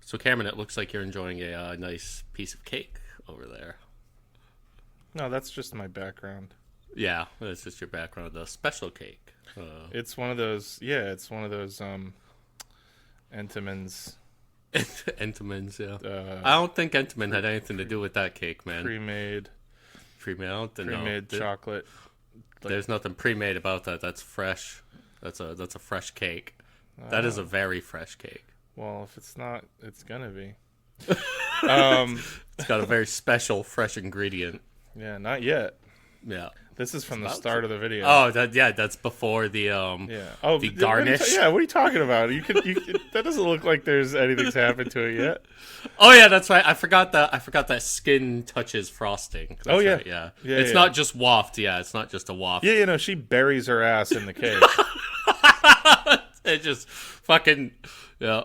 So Cameron, it looks like you're enjoying a nice piece of cake over there. No, that's just my background. Yeah, that's just your background. The special cake. It's one of those. Yeah, it's one of those. Entenmann's. Entenmann's, yeah. I don't think Entenmann had anything to do with that cake, man. Pre-made. Pre-made. I don't know. Pre-made chocolate. There's nothing pre-made about that. That's fresh. That's a fresh cake. That is a very fresh cake. Well, if it's not, it's gonna be. It's got a very special, fresh ingredient. Yeah, not yet. Yeah. This is from the start of the video. Oh, that's before the the garnish. What are you talking about? You could that doesn't look like there's anything's happened to it yet. Oh yeah, that's right. I forgot that skin touches frosting. That's yeah. Right, yeah. It's not just waft. Yeah, it's not just a waft. Yeah, she buries her ass in the cake. It just fucking yeah.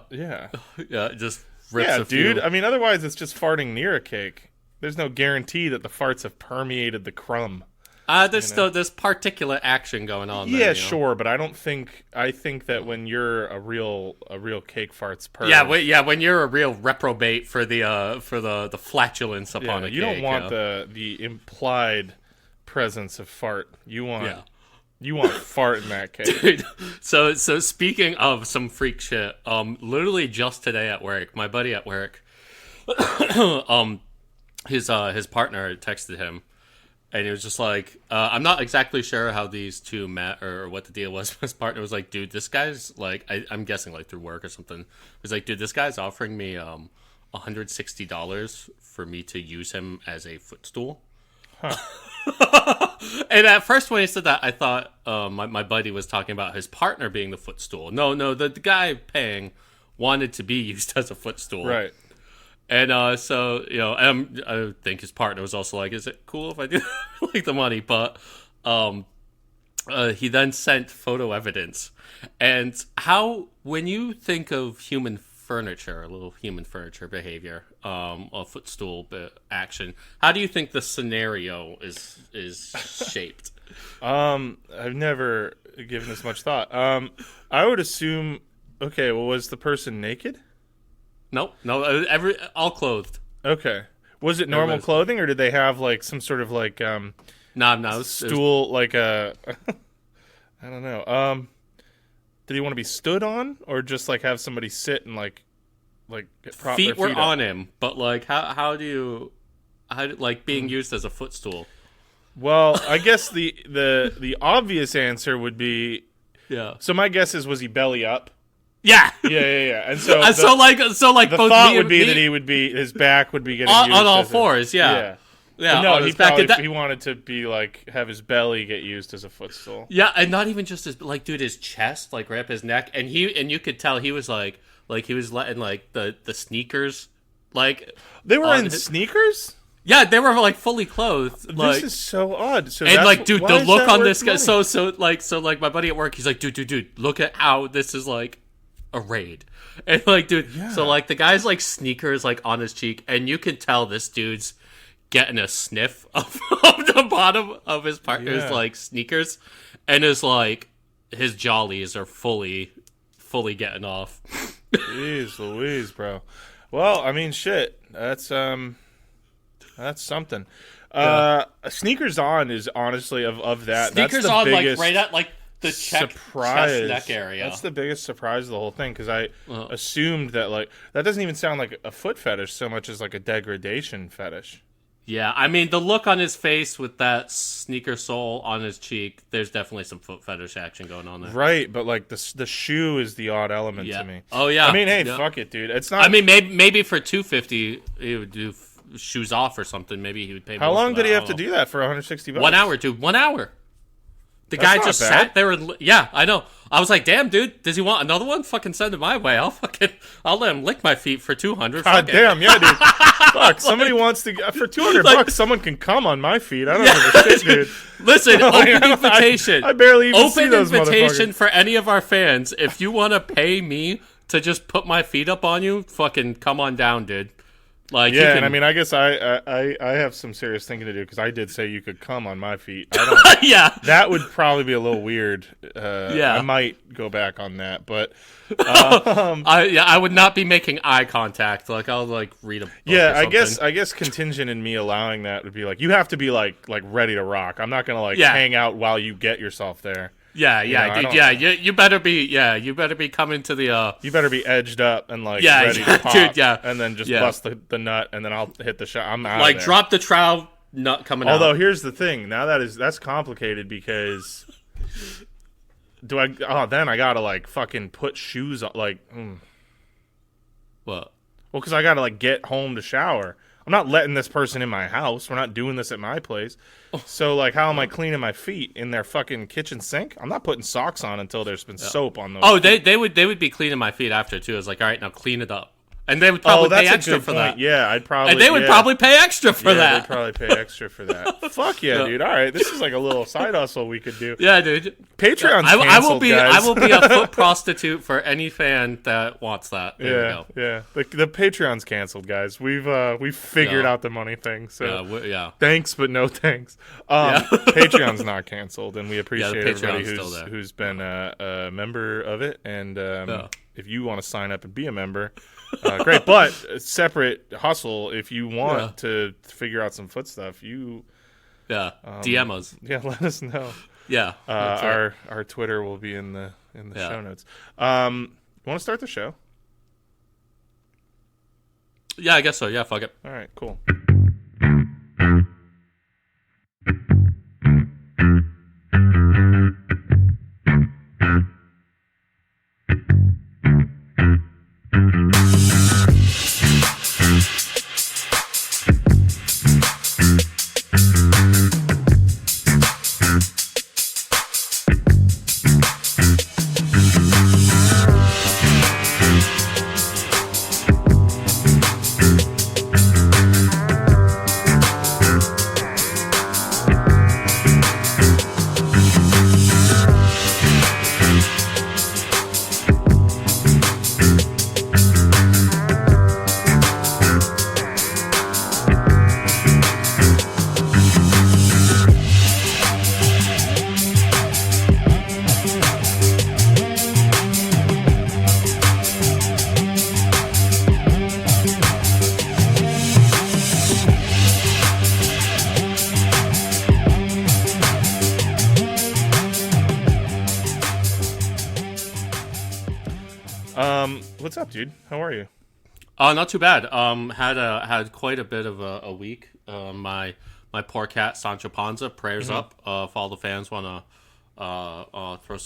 It just rips a dude. few. I mean, otherwise it's just farting near a cake. There's no guarantee that the farts have permeated the crumb. There's particulate action going on there. Yeah, sure, but I think that when you're a real cake farts perv. When you're a real reprobate for the flatulence upon a cake. You don't want the implied presence of fart. You want fart in that cake. Dude, so speaking of some freak shit, literally just today at work, my buddy at work, his partner texted him. And he was just like, I'm not exactly sure how these two met or what the deal was. His partner was like, dude, this guy's like, I'm guessing like through work or something. He was like, dude, this guy's offering me $160 for me to use him as a footstool. Huh. And at first when he said that, I thought my buddy was talking about his partner being the footstool. No, the guy paying wanted to be used as a footstool. Right. And I think his partner was also like, is it cool if I do like the money? But he then sent photo evidence. And when you think of human furniture, a little human furniture behavior, a footstool action, how do you think the scenario is shaped? I've never given this much thought. I would assume, okay, well, was the person naked? No, all clothed. Okay. Was it normal clothing, or did they have like some sort of like stool, like a I don't know. Did he want to be stood on, or just like have somebody sit and like prop feet their feet were up? on him, but like how being used as a footstool? Well, I guess the obvious answer would be So my guess is, was he belly up? Yeah. And so the thought would be that his back would be getting used on all fours. Yeah. No, he wanted to be like have his belly get used as a footstool. Yeah, and not even just his chest, like right up his neck, and you could tell he was like he was letting like the sneakers like they were in sneakers. Yeah, they were like fully clothed. This is so odd. So and like, dude, the look on this guy. So my buddy at work, he's like, dude, look at how this is like a raid. And like, dude, so like the guy's like sneakers like on his cheek, and you can tell this dude's getting a sniff of the bottom of his partner's like sneakers, and his jollies are fully getting off. Jeez Louise, bro. Well, I mean, shit. That's something. Sneakers on is honestly of that. Sneakers that's the on, biggest like right at like the chest neck area. That's the biggest surprise of the whole thing, because I assumed that like that doesn't even sound like a foot fetish so much as like a degradation fetish. Yeah, I mean the look on his face with that sneaker sole on his cheek, there's definitely some foot fetish action going on there. Right, but like the shoe is the odd element to me. Oh yeah. I mean, hey, fuck it, dude. It's not. I mean, maybe for $250 he would do shoes off or something. Maybe he would pay. How more long for did that. he have to do that for $160? 1 hour, dude. 1 hour. The guy just sat there and I know. I was like, damn, dude, does he want another one? Fucking send it my way. I'll let him lick my feet for $200. God damn, yeah, dude. Fuck, somebody wants to for $200. Someone can come on my feet. I don't give a shit, dude. Listen, open invitation. I barely even see those motherfuckers. Open invitation for any of our fans. If you want to pay me to just put my feet up on you, fucking come on down, dude. Like, yeah, and I mean, I guess I have some serious thinking to do because I did say you could come on my feet. I don't, yeah, that would probably be a little weird. Yeah, I might go back on that, but I would not be making eye contact. Like, I'll like read a book yeah, or something. I guess contingent in me allowing that would be like you have to be like ready to rock. I'm not gonna like Yeah. hang out while you get yourself there. Yeah, You know, dude, you better be coming to the You better be edged up and like Yeah, ready yeah, to pop, dude, yeah. and then just Yeah. bust the nut, and then I'll hit the shot. I'm out like of there. drop the trowel nut coming out. Although here's the thing, now that's complicated because then I gotta like fucking put shoes on, like What? well, because I gotta like get home to shower. I'm not letting this person in my house. We're not doing this at my place. So like, how am I cleaning my feet in their fucking kitchen sink? I'm not putting socks on until there's been soap on those. Oh, feet. they would be cleaning my feet after too. It's like, all right, now clean it up, and they would probably pay extra for that. Yeah, I'd probably. And they would probably pay extra for that. They'd probably pay extra for that. Fuck yeah, dude! All right, this is like a little side hustle we could do. Yeah, dude. Patreon's I will canceled, be guys. I will be a foot prostitute for any fan that wants that. There we go. Yeah. The Patreon's canceled, guys. We've figured out the money thing. So Yeah. thanks, but no thanks. Patreon's not canceled, and we appreciate everybody who's been a member of it. And if you want to sign up and be a member, great. But a separate hustle if you want to figure out some foot stuff. DM us. Yeah, let us know. Yeah, our Twitter will be in the show notes. Want to start the show? Yeah, I guess so. Yeah, fuck it. All right, cool. What's up, dude? How are you? Not too bad. Had quite a bit of a week. My poor cat Sancho Panza. Prayers up. If all the fans want to throw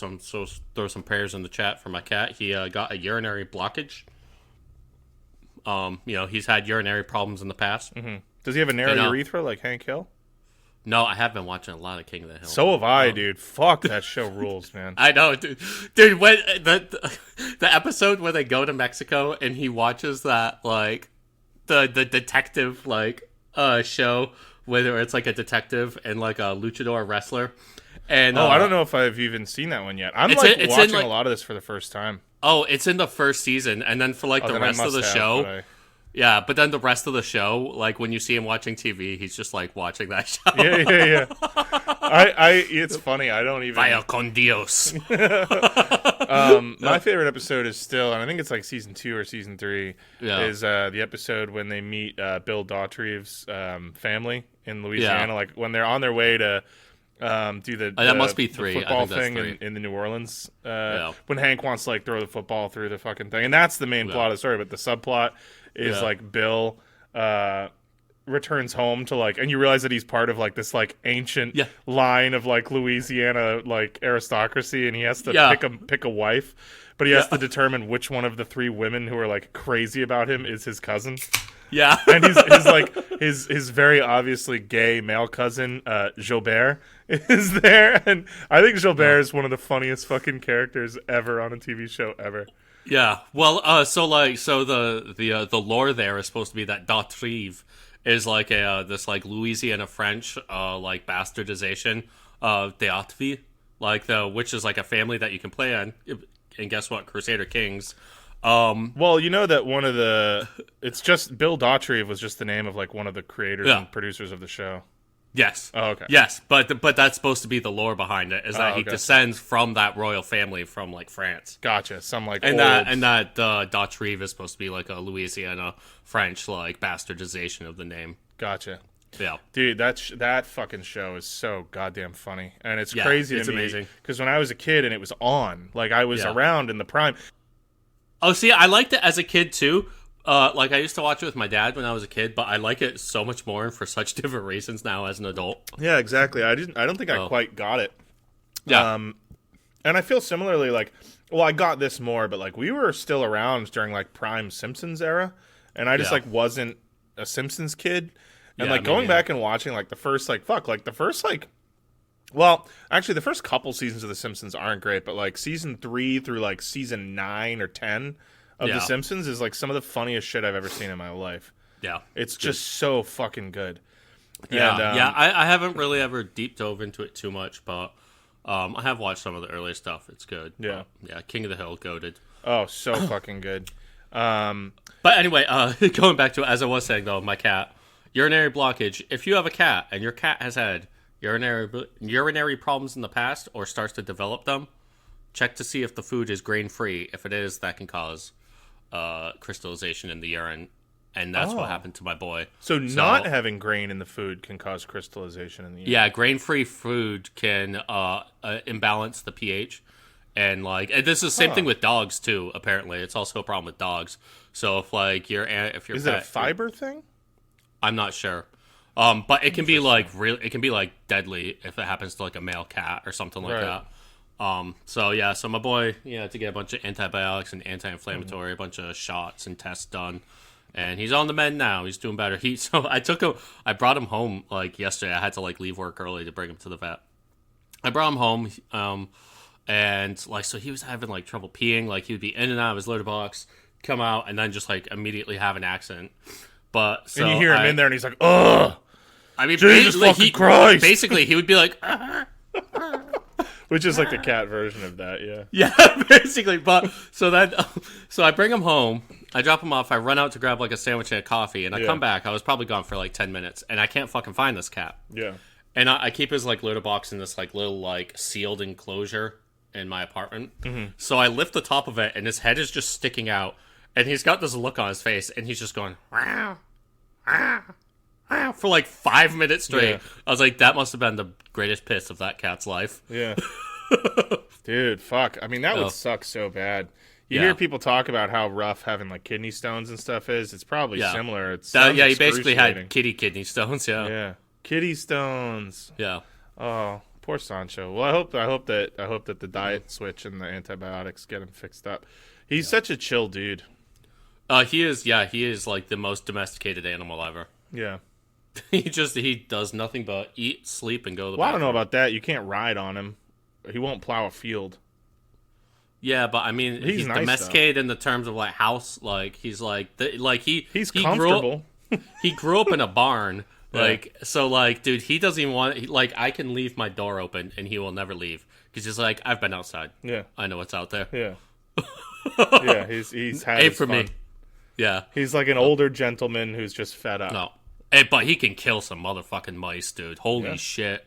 some prayers in the chat for my cat. He got a urinary blockage. He's had urinary problems in the past. Mm-hmm. Does he have a narrow urethra like Hank Hill? No, I have been watching a lot of King of the Hill. So have I, dude. Fuck, that show rules, man. I know, dude. Dude, when the episode where they go to Mexico and he watches that, like, the detective, like, show where it's like a detective and like a luchador wrestler. And I don't know if I've even seen that one yet. I'm watching a lot of this for the first time. Oh, it's in the first season, and then for like the rest of the show. Yeah, but then the rest of the show, like when you see him watching TV, he's just like watching that show. Yeah. It's funny. I don't even. Vaya con Dios. My favorite episode is still, and I think it's like season 2 or season 3, is the episode when they meet Bill Dauterive's family in Louisiana. Like when they're on their way to do that must be 3. The football thing in the New Orleans. When Hank wants to like throw the football through the fucking thing, and that's the main plot of the story. But the subplot is like Bill returns home to like, and you realize that he's part of like this like ancient line of like Louisiana like aristocracy, and he has to pick a wife, but he has to determine which one of the 3 women who are like crazy about him is his cousin. Yeah, and his very obviously gay male cousin Gilbert is there, and I think Gilbert is one of the funniest fucking characters ever on a TV show ever. Yeah, well, so the lore there is supposed to be that Dauterive is like this like Louisiana French like bastardization of D'Hauteville, like which is like a family that you can play on, and guess what, Crusader Kings. Well, you know that one of the it's just Bill Daughtry was just the name of like one of the creators and producers of the show. Yes. Oh, okay. Yes, but that's supposed to be the lore behind it. Is that he descends from that royal family from like France. Gotcha. Some like and old... that Daughtry is supposed to be like a Louisiana French like bastardization of the name. Gotcha. Yeah, dude, that fucking show is so goddamn funny, and it's crazy to me. It's amazing because when I was a kid and it was on, like I was around in the prime. Oh, see, I liked it as a kid too. Like I used to watch it with my dad when I was a kid, but I like it so much more and for such different reasons now as an adult. Yeah, exactly. I don't think I quite got it. Yeah. And I feel similarly. Like, well, I got this more, but like we were still around during like prime Simpsons era, and I just like wasn't a Simpsons kid. And like going back and watching like the first well, actually the first couple seasons of The Simpsons aren't great, but like season 3 through like season 9 or 10 of The Simpsons is like some of the funniest shit I've ever seen in my life. Yeah. It's just so fucking good. Yeah. And, I haven't really ever deep dove into it too much, but I have watched some of the earlier stuff. It's good. Yeah. But, yeah. King of the Hill, goated. Oh, so fucking good. But anyway, going back to it, as I was saying though, my cat. Urinary blockage. If you have a cat and your cat has had urinary problems in the past or starts to develop them, check to see if the food is grain-free. If it is, that can cause crystallization in the urine, and that's what happened to my boy. So not having grain in the food can cause crystallization in the urine? Yeah, grain-free food can imbalance the pH. And and this is the same thing with dogs, too, apparently. It's also a problem with dogs. So if your Is it a fiber thing? I'm not sure, but it can be it can be like deadly if it happens to like a male cat or something like that. So my boy, had to get a bunch of antibiotics and anti-inflammatory, a bunch of shots and tests done, and he's on the mend now. He's doing better. I brought him home like yesterday. I had to like leave work early to bring him to the vet. I brought him home, and so he was having like trouble peeing. Like he would be in and out of his litter box, come out, and then just like immediately have an accident. But and you hear him in there, and he's like, "Ugh!" I mean, Jesus fucking Christ! Basically, he would be like, which is like the cat version of that, yeah. Yeah, basically. But so I bring him home, I drop him off, I run out to grab like a sandwich and a coffee, and I come back. I was probably gone for like 10 minutes, and I can't fucking find this cat. Yeah. And I keep his like litter box in this like little like sealed enclosure in my apartment. Mm-hmm. So I lift the top of it, and his head is just sticking out. And he's got this look on his face, and he's just going, "Wow, wow, wow," for like 5 minutes straight. Yeah. I was like, that must have been the greatest piss of that cat's life. Yeah. Dude, fuck. I mean, that would suck so bad. You hear people talk about how rough having like kidney stones and stuff is. It's probably similar. He basically had kidney stones, Yeah. Kidney stones. Yeah. Oh, poor Sancho. Well, I hope that the diet switch and the antibiotics get him fixed up. He's such a chill dude. He is like the most domesticated animal ever. Yeah. He does nothing but eat, sleep, and go to the bathroom. I don't know about that. You can't ride on him. He won't plow a field. Yeah, but I mean, he's nice, domesticated in the terms of like house. Like he's he's comfortable. He grew up in a barn. Dude, he doesn't even want. I can leave my door open and he will never leave because he's like, I've been outside. Yeah, I know what's out there. Yeah. Yeah, he's had his fun. Me. Yeah. He's like an older gentleman who's just fed up. No. But he can kill some motherfucking mice, dude. Holy shit.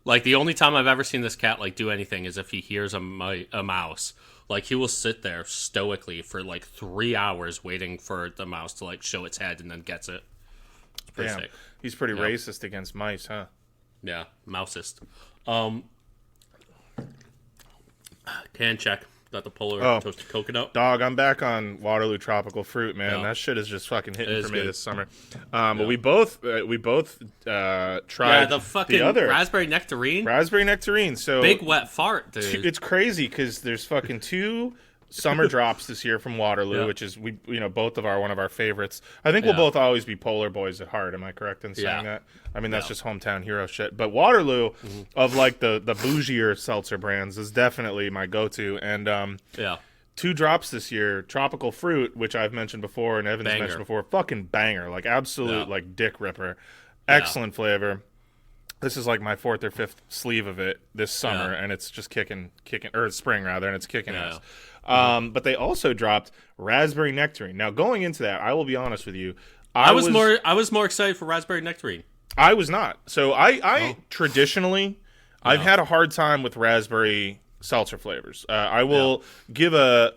Like, the only time I've ever seen this cat, like, do anything is if he hears a mouse. Like, he will sit there stoically for, like, 3 hours waiting for the mouse to, like, show its head and then gets it. It's pretty sick. He's pretty racist against mice, huh? Yeah, mousist. Can check. Got the polar toasted coconut. Dog, I'm back on Waterloo tropical fruit, man. Yeah. That shit is just fucking hitting for me this summer. But we both tried the fucking other raspberry nectarine. Raspberry nectarine. So big wet fart, dude. It's crazy because there's fucking 2 summer drops this year from Waterloo, which is both of one of our favorites. I think we'll both always be polar boys at heart. Am I correct in saying that? I mean, that's just hometown hero shit. But Waterloo, of like the bougier seltzer brands, is definitely my go-to. And 2 drops this year, tropical fruit, which I've mentioned before and Evan's mentioned before, fucking banger, like absolute like dick ripper, excellent flavor. This is like my 4th or 5th sleeve of it this summer, and it's just kicking, or spring rather, and it's kicking ass. But they also dropped raspberry nectarine. Now, going into that, I will be honest with you. I was more excited for raspberry nectarine. I was not. So I traditionally, I've had a hard time with raspberry seltzer flavors. I will give a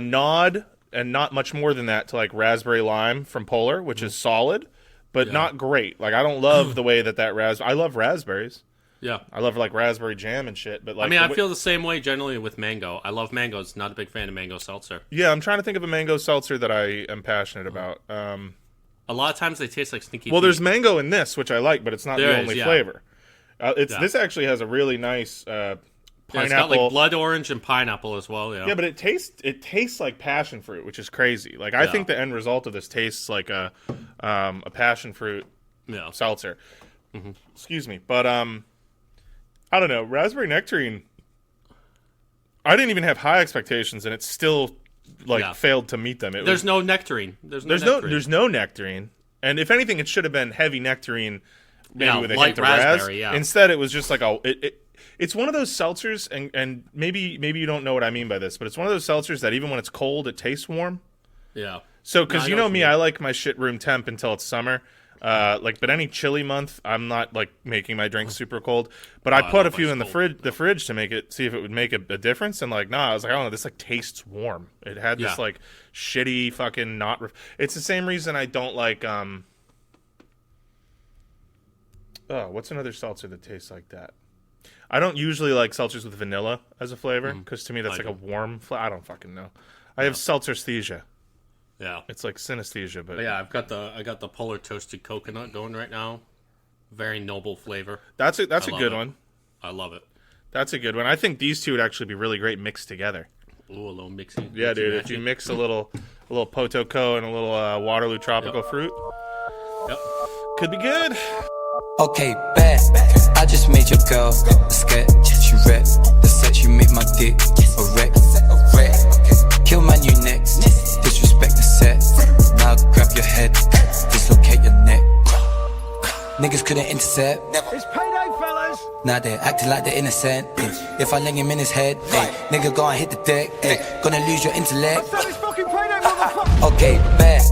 nod and not much more than that to like raspberry lime from Polar, which is solid, but not great. Like I don't love the way that I love raspberries. Yeah. I love like raspberry jam and shit. But like, I mean, I feel the same way generally with mango. I love mangoes. Not a big fan of mango seltzer. Yeah, I'm trying to think of a mango seltzer that I am passionate about. A lot of times they taste like stinky. Well, there's mango in this, which I like, but it's not the only flavor. This actually has a really nice pineapple. It's got like blood orange and pineapple as well. Yeah. Yeah, but it tastes like passion fruit, which is crazy. Like I think the end result of this tastes like a passion fruit seltzer. Mm-hmm. Excuse me, but I don't know. Raspberry nectarine. I didn't even have high expectations, and it still failed to meet them. There's no nectarine. There's no nectarine, and if anything, it should have been heavy nectarine, maybe with a hint of raspberry. Yeah. Instead, it was just like it's one of those seltzers, and maybe you don't know what I mean by this, but it's one of those seltzers that even when it's cold, it tastes warm. Yeah. So, because you know me, I like my shit room temp until it's summer. But any chilly month, I'm not like making my drink super cold. But I put a few in the fridge to see if it would make a difference. And like, I was like, I don't know, this like tastes warm. It had this like shitty fucking not. It's the same reason I don't like what's another seltzer that tastes like that? I don't usually like seltzers with vanilla as a flavor because to me that's like a warm flavor. I don't fucking know. I have seltzersthesia. Yeah, it's like synesthesia, but yeah, I got the Polar toasted coconut going right now. Very noble flavor. That's a good one. I love it. That's a good one. I think these two would actually be really great mixed together. Ooh, a little mixing. Yeah, dude. If you mix a little Potoco and a little Waterloo tropical fruit, could be good. Okay, bet. I just made your girl a sketch. She rep the set. You make my dick a wreck. Kill man, you next. Disrespect the set. Now grab your head. Dislocate your neck. Niggas couldn't intercept. It's payday, fellas. Now they're acting like they're innocent. If I ling him in his head, nigga go and hit the deck. Gonna lose your intellect. It's fucking payday, motherfucker. Okay, bet.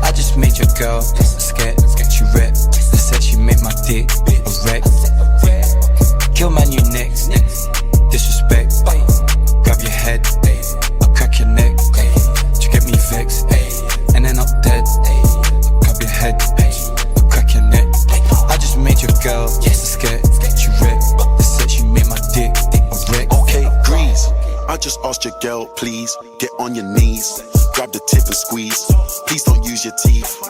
I just made your girl a sketch. She rep the set. She make my dick a wreck. Kill man, you next. Disrespect. Grab your head. I'll crack your neck. You get me vexed. And then I'm dead. Grab your head. I'll crack your neck. I just made your girl a sketch. She rep the set. She made my dick a wreck. Okay, Grease. I just asked your girl, please get on your knees. Grab the tip and squeeze. Please don't use your teeth.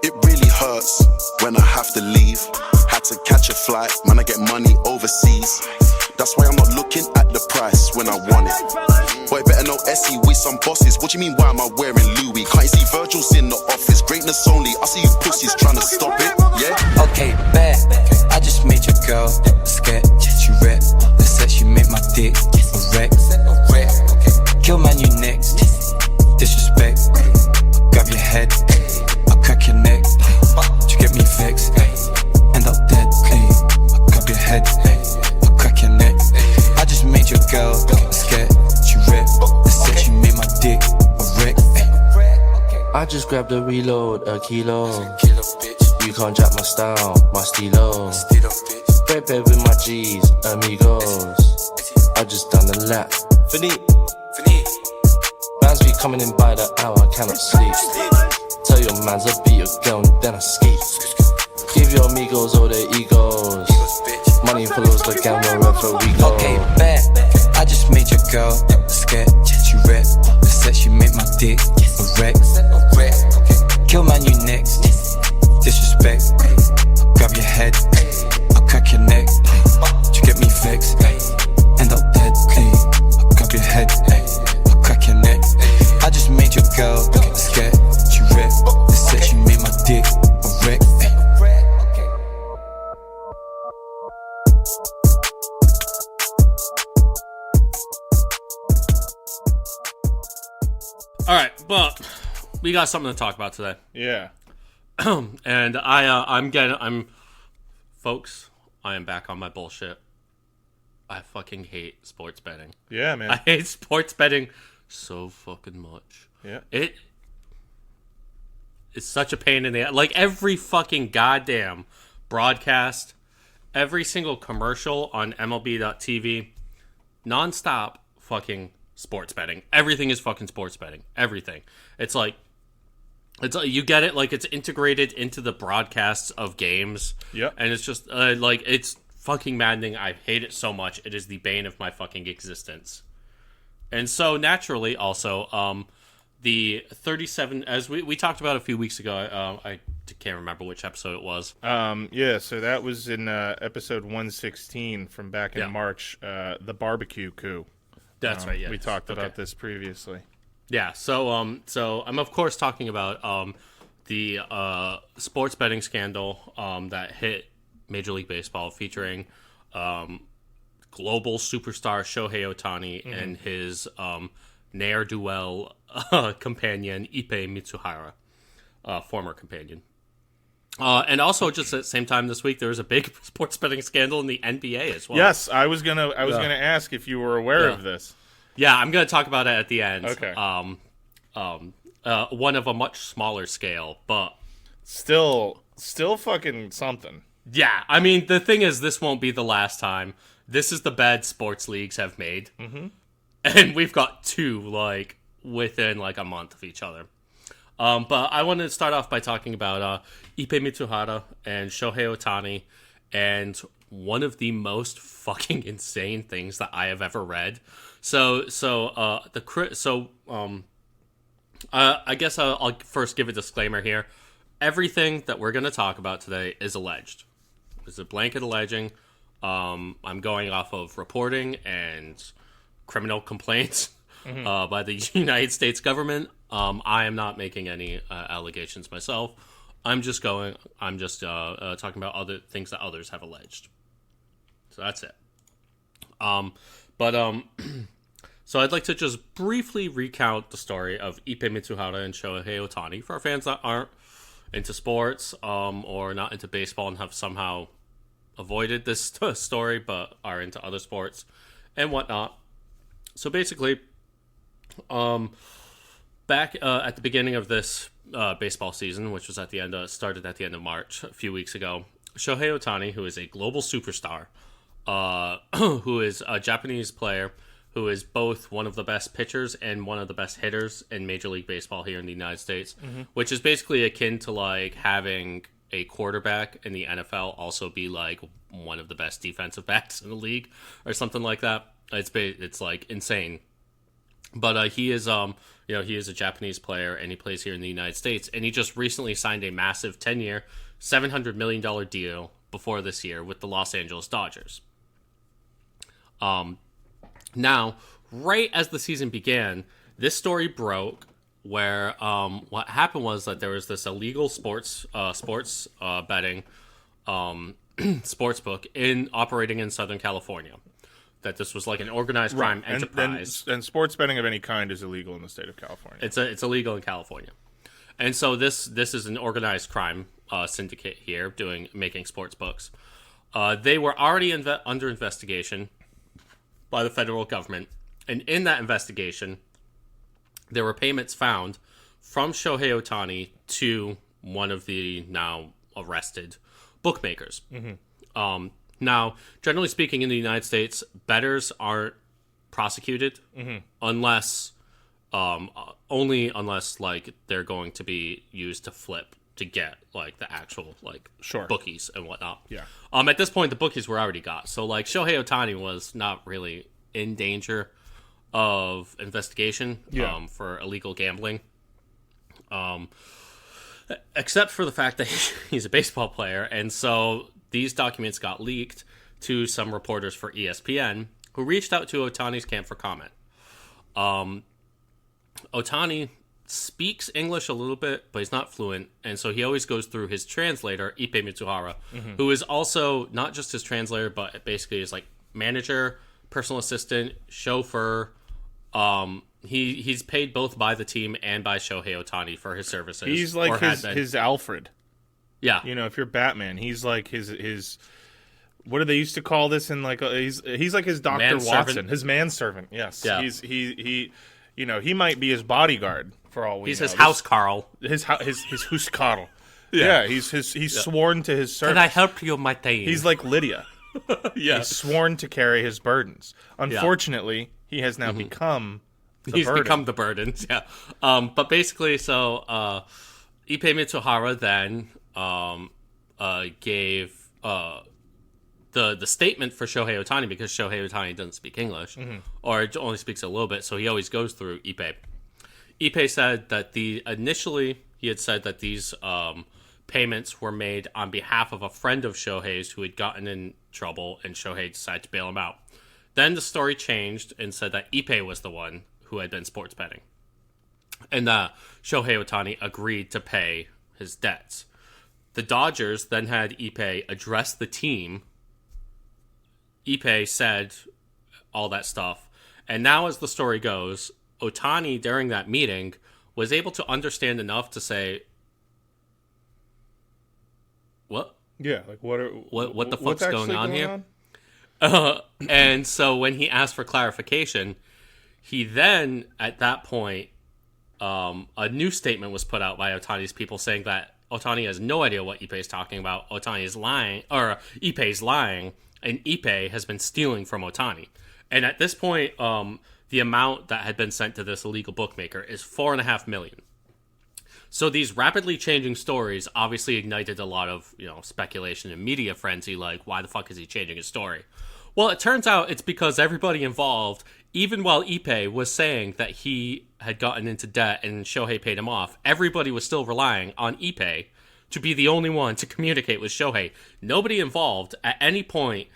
It really hurts when I have to leave. Had to catch a flight, man, I get money overseas. That's why I'm not looking at the price when I want it. Boy, better know Essie, we some bosses. What do you mean, why am I wearing Louis? Can't you see Virgil's in the office? Greatness only, I see you pussies trying to stop it, yeah? Okay, bet. I just made your girl a sketch. She rep the set. She made my dick a wreck. Kill man, you next. Disrespect. Grab your head. I'll crack your neck. You get me vexed. End up dead. I'll grab your head. I'll crack your neck. I just made your girl a sketch. She rep the set. She made my dick a wreck. I just grabbed a reload, a kilo. You can't jack my style, my stilo. Pepe with my G's, amigos. I just done the lap. Finit. Bands be coming in by the hour, I cannot sleep. Tell your mans I beat your girl and then I ski. Give your amigos all their egos. Money follows the gang wherever we go. Okay, bet. I just made your girl a sketch. She rep the set. She made my dick a wreck. Kill man, you next. Disrespect. Grab your head. I'll crack your neck. You get me vexed. End up dead. I'll grab your head. I'll crack your neck. I just made your girl a sketch. She rep the set. She made my dick a wreck. All right, but we got something to talk about today. Yeah. And folks, I am back on my bullshit. I fucking hate sports betting. Yeah, man. I hate sports betting so fucking much. Yeah. It's such a pain in the ass. Like, every fucking goddamn broadcast, every single commercial on MLB.TV, nonstop fucking sports betting. Everything is fucking sports betting. Everything. It's like you get it, like, it's integrated into the broadcasts of games. Yep. And it's just like, it's fucking maddening. I hate it so much. It is the bane of my fucking existence. And so naturally also the 37, as we talked about a few weeks ago, I can't remember which episode it was. So that was in episode 116 from back in March, the barbecue coup. That's right. Yeah, we talked about this previously. Yeah. So I'm of course talking about the sports betting scandal that hit Major League Baseball, featuring global superstar Shohei Ohtani and his ne'er-do-well companion Ippei Mizuraha, former companion. And also, just at the same time this week, there was a big sports betting scandal in the NBA as well. Yes, I was gonna ask if you were aware of this. Yeah, I'm gonna talk about it at the end. Okay. One of a much smaller scale, but still fucking something. Yeah, I mean, the thing is, this won't be the last time. This is the bed sports leagues have made, and we've got two like within like a month of each other. But I wanted to start off by talking about Ippei Mizuraha and Shohei Ohtani, and one of the most fucking insane things that I have ever read. I guess I'll first give a disclaimer here. Everything that we're going to talk about today is alleged. It's a blanket alleging. I'm going off of reporting and criminal complaints by the United States government. I am not making any allegations myself. I'm just talking about other things that others have alleged. So that's it. So I'd like to just briefly recount the story of Ippei Mizuraha and Shohei Ohtani for our fans that aren't into sports or not into baseball and have somehow avoided this story but are into other sports and whatnot. So basically, back at the beginning of this baseball season, which was started at the end of March a few weeks ago, Shohei Ohtani, who is a global superstar, who is a Japanese player, who is both one of the best pitchers and one of the best hitters in Major League Baseball here in the United States, which is basically akin to like having a quarterback in the NFL also be like one of the best defensive backs in the league or something like that. It's like insane. But he is he is a Japanese player and he plays here in the United States, and he just recently signed a massive 10-year, $700 million deal before this year with the Los Angeles Dodgers. Now, right as the season began, this story broke where what happened was that there was this illegal sports betting sports book operating in Southern California. That this was like an organized crime enterprise. And sports betting of any kind is illegal in the state of California. It's illegal in California. And so this is an organized crime syndicate here making sports books. They were already under investigation by the federal government, and in that investigation, there were payments found from Shohei Ohtani to one of the now arrested bookmakers. Now, generally speaking, in the United States, bettors aren't prosecuted unless like they're going to be used to flip to get like the actual like bookies and whatnot. Yeah. At this point, the bookies were already got. So like Shohei Ohtani was not really in danger of investigation for illegal gambling. Except for the fact that he's a baseball player, and so these documents got leaked to some reporters for ESPN who reached out to Ohtani's camp for comment. Ohtani speaks English a little bit, but he's not fluent, and so he always goes through his translator, Ippei Mizuraha, who is also not just his translator, but basically is like manager, personal assistant, chauffeur. He's paid both by the team and by Shohei Ohtani for his services. He's like his Alfred. Yeah. You know, if you're Batman, he's like his what do they used to call this in like he's like his Dr. Watson, his manservant. Yes. Yeah. He he might be his bodyguard for all we know. He's his house Carl. His house Carl. Yeah, he's sworn to his service. Can I help you, my thing? He's like Lydia. He's sworn to carry his burdens. Unfortunately, he has now become become the burdens, But basically, so Ippei Mizuraha then gave the statement for Shohei Ohtani, because Shohei Ohtani doesn't speak English, or only speaks a little bit, so he always goes through Ippei. Ippei said that initially he had said that these payments were made on behalf of a friend of Shohei's who had gotten in trouble, and Shohei decided to bail him out. Then the story changed and said that Ippei was the one who had been sports betting, and Shohei Ohtani agreed to pay his debts. The Dodgers then had Ippei address the team. Ippei said all that stuff, and now as the story goes, Ohtani during that meeting was able to understand enough to say, "What? Yeah, like what the fuck's going on here?" And so when he asked for clarification, he then, at that point, a new statement was put out by Ohtani's people saying that Ohtani has no idea what Ippei is talking about. Ohtani is lying, or Ippei's lying, and Ippei has been stealing from Ohtani. And at this point, the amount that had been sent to this illegal bookmaker is $4.5 million. So these rapidly changing stories obviously ignited a lot of speculation and media frenzy, like, why the fuck is he changing his story? Well, it turns out it's because everybody involved, even while Ippei was saying that he had gotten into debt and Shohei paid him off, everybody was still relying on Ippei to be the only one to communicate with Shohei. Nobody involved at any point,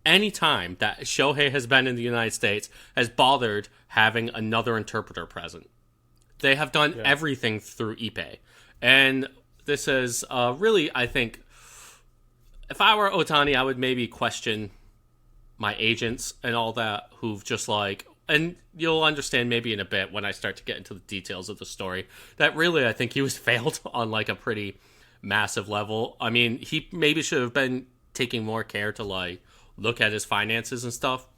any time that Shohei has been in the United States has bothered having another interpreter present. They have done everything through Ippei. And this is really, I think, if I were Ohtani, I would maybe question my agents and all that, who've just and you'll understand maybe in a bit when I start to get into the details of the story, that really I think he was failed on a pretty massive level. I mean, he maybe should have been taking more care to look at his finances and stuff.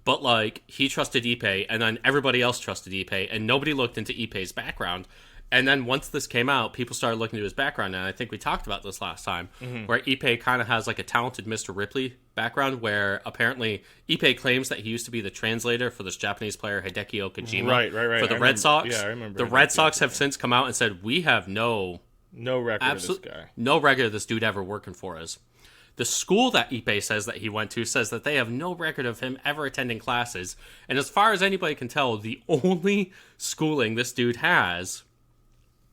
But he trusted Ippei, and then everybody else trusted Ippei, and nobody looked into Ippei's background. And then once this came out, people started looking into his background, and I think we talked about this last time, where Ippei kind of has a talented Mr. Ripley background, where apparently Ippei claims that he used to be the translator for this Japanese player Hideki Okajima right. for the Red Sox. Yeah, I remember. The Red Sox have since come out and said, we have no record of this guy. No record of this dude ever working for us. The school that Ippei says that he went to says that they have no record of him ever attending classes. And as far as anybody can tell, the only schooling this dude has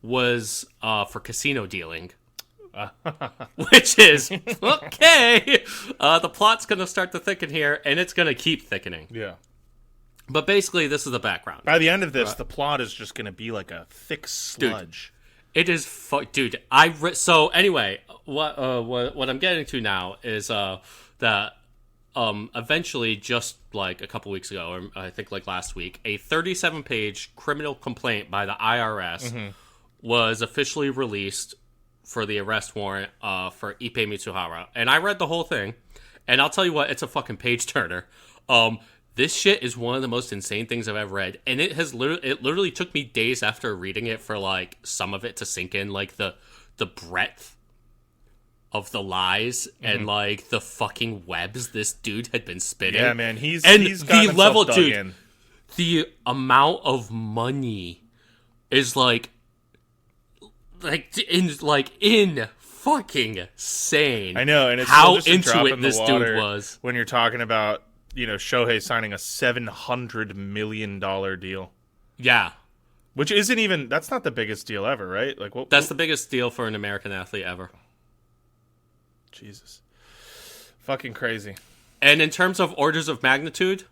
was for casino dealing. Which is, okay, the plot's going to start to thicken here, and it's going to keep thickening. Yeah. But basically, this is the background. By the end of this, the plot is just going to be like a thick sludge. Dude, it is dude. So anyway, what I'm getting to now is that eventually, just a couple weeks ago, or I think last week, a 37-page criminal complaint by the IRS was officially released for the arrest warrant for Ippei Mizuraha. And I read the whole thing, and I'll tell you what, it's a fucking page turner. This shit is one of the most insane things I've ever read, and it literally took me days after reading it for some of it to sink in, the breadth of the lies and the fucking webs this dude had been spinning. Yeah, man, he's the level, dude. The amount of money is in fucking insane. I know, and it's how just a into drop it in the this water dude was. When you're talking about Shohei signing a $700 million deal. Yeah. Which isn't even, that's not the biggest deal ever, right? That's the biggest deal for an American athlete ever. Jesus. Fucking crazy. And in terms of orders of magnitude,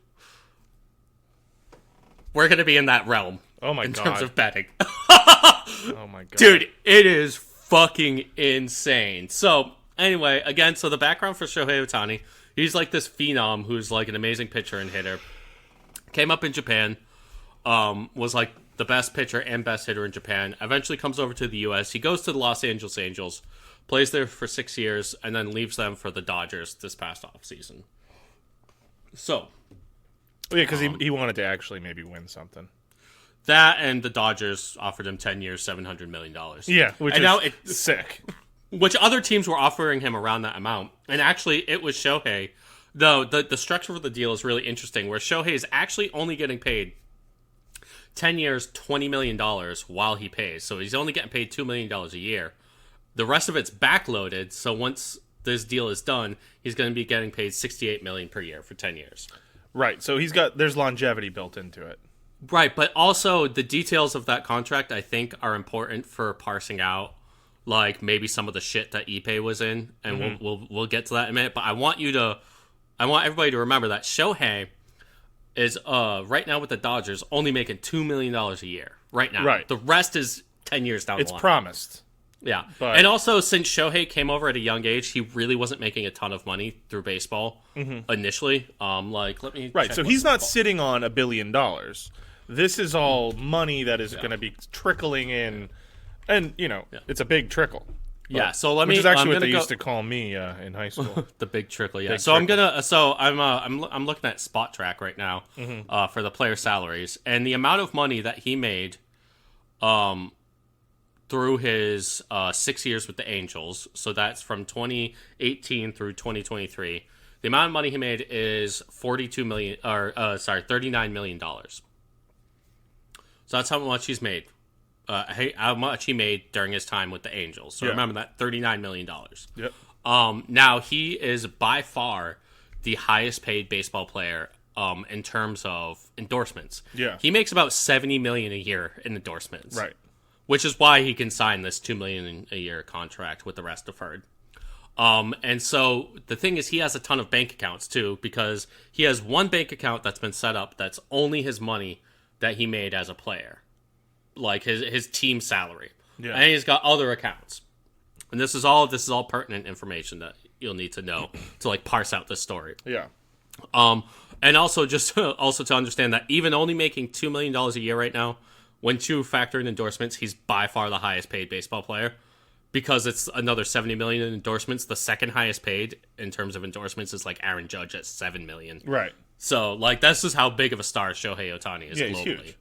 we're going to be in that realm. Oh my God. In terms of betting. Oh my God. Dude, it is fucking insane. So, anyway, again, so the background for Shohei Ohtani, he's this phenom who's an amazing pitcher and hitter. Came up in Japan, was the best pitcher and best hitter in Japan. Eventually comes over to the U.S. He goes to the Los Angeles Angels, plays there for 6 years, and then leaves them for the Dodgers this past offseason. So. Yeah, because he wanted to actually maybe win something. That and the Dodgers offered him 10 years, $700 million. Yeah, which and is now sick. Which other teams were offering him around that amount. And actually, it was Shohei. Though the structure of the deal is really interesting, where Shohei is actually only getting paid 10 years, $20 million while he pays. So he's only getting paid $2 million a year. The rest of it's backloaded, so once this deal is done, he's going to be getting paid $68 million per year for 10 years. Right, so there's longevity built into it. Right, but also the details of that contract, I think, are important for parsing out, like, maybe some of the shit that Ippei was in, and we'll get to that in a minute. But I want everybody to remember that Shohei is right now with the Dodgers only making $2 million a year right now. Right. The rest is 10 years down the line. It's promised. Yeah. But... And also, since Shohei came over at a young age, he really wasn't making a ton of money through baseball initially. Let me Right, so he's not sitting on $1 billion. This is all money that is going to be trickling in, and it's a big trickle. Yeah, so let me. Which is actually what they used to call me in high school. The big trickle, yeah. Big so trickle. I'm looking at Spot Track right now for the player salaries, and the amount of money that he made, through his 6 years with the Angels. So that's from 2018 through 2023. The amount of money he made is $39 million. So that's how much he's made. How much he made during his time with the Angels. So remember that, $39 million. Yep. Now, he is by far the highest paid baseball player in terms of endorsements. Yeah. He makes about $70 million a year in endorsements. Right. Which is why he can sign this $2 million a year contract with the rest deferred. And so the thing is, he has a ton of bank accounts too, because he has one bank account that's been set up that's only his money that he made as a player, like his team salary. Yeah. And he's got other accounts. And this is all pertinent information that you'll need to know to like parse out this story. Yeah. And also just to understand that even only making $2 million a year right now, when you factor in endorsements, he's by far the highest paid baseball player, because it's another $70 million in endorsements. The second highest paid in terms of endorsements is like Aaron Judge at $7 million. Right. So like this is how big of a star Shohei Ohtani is globally. He's huge.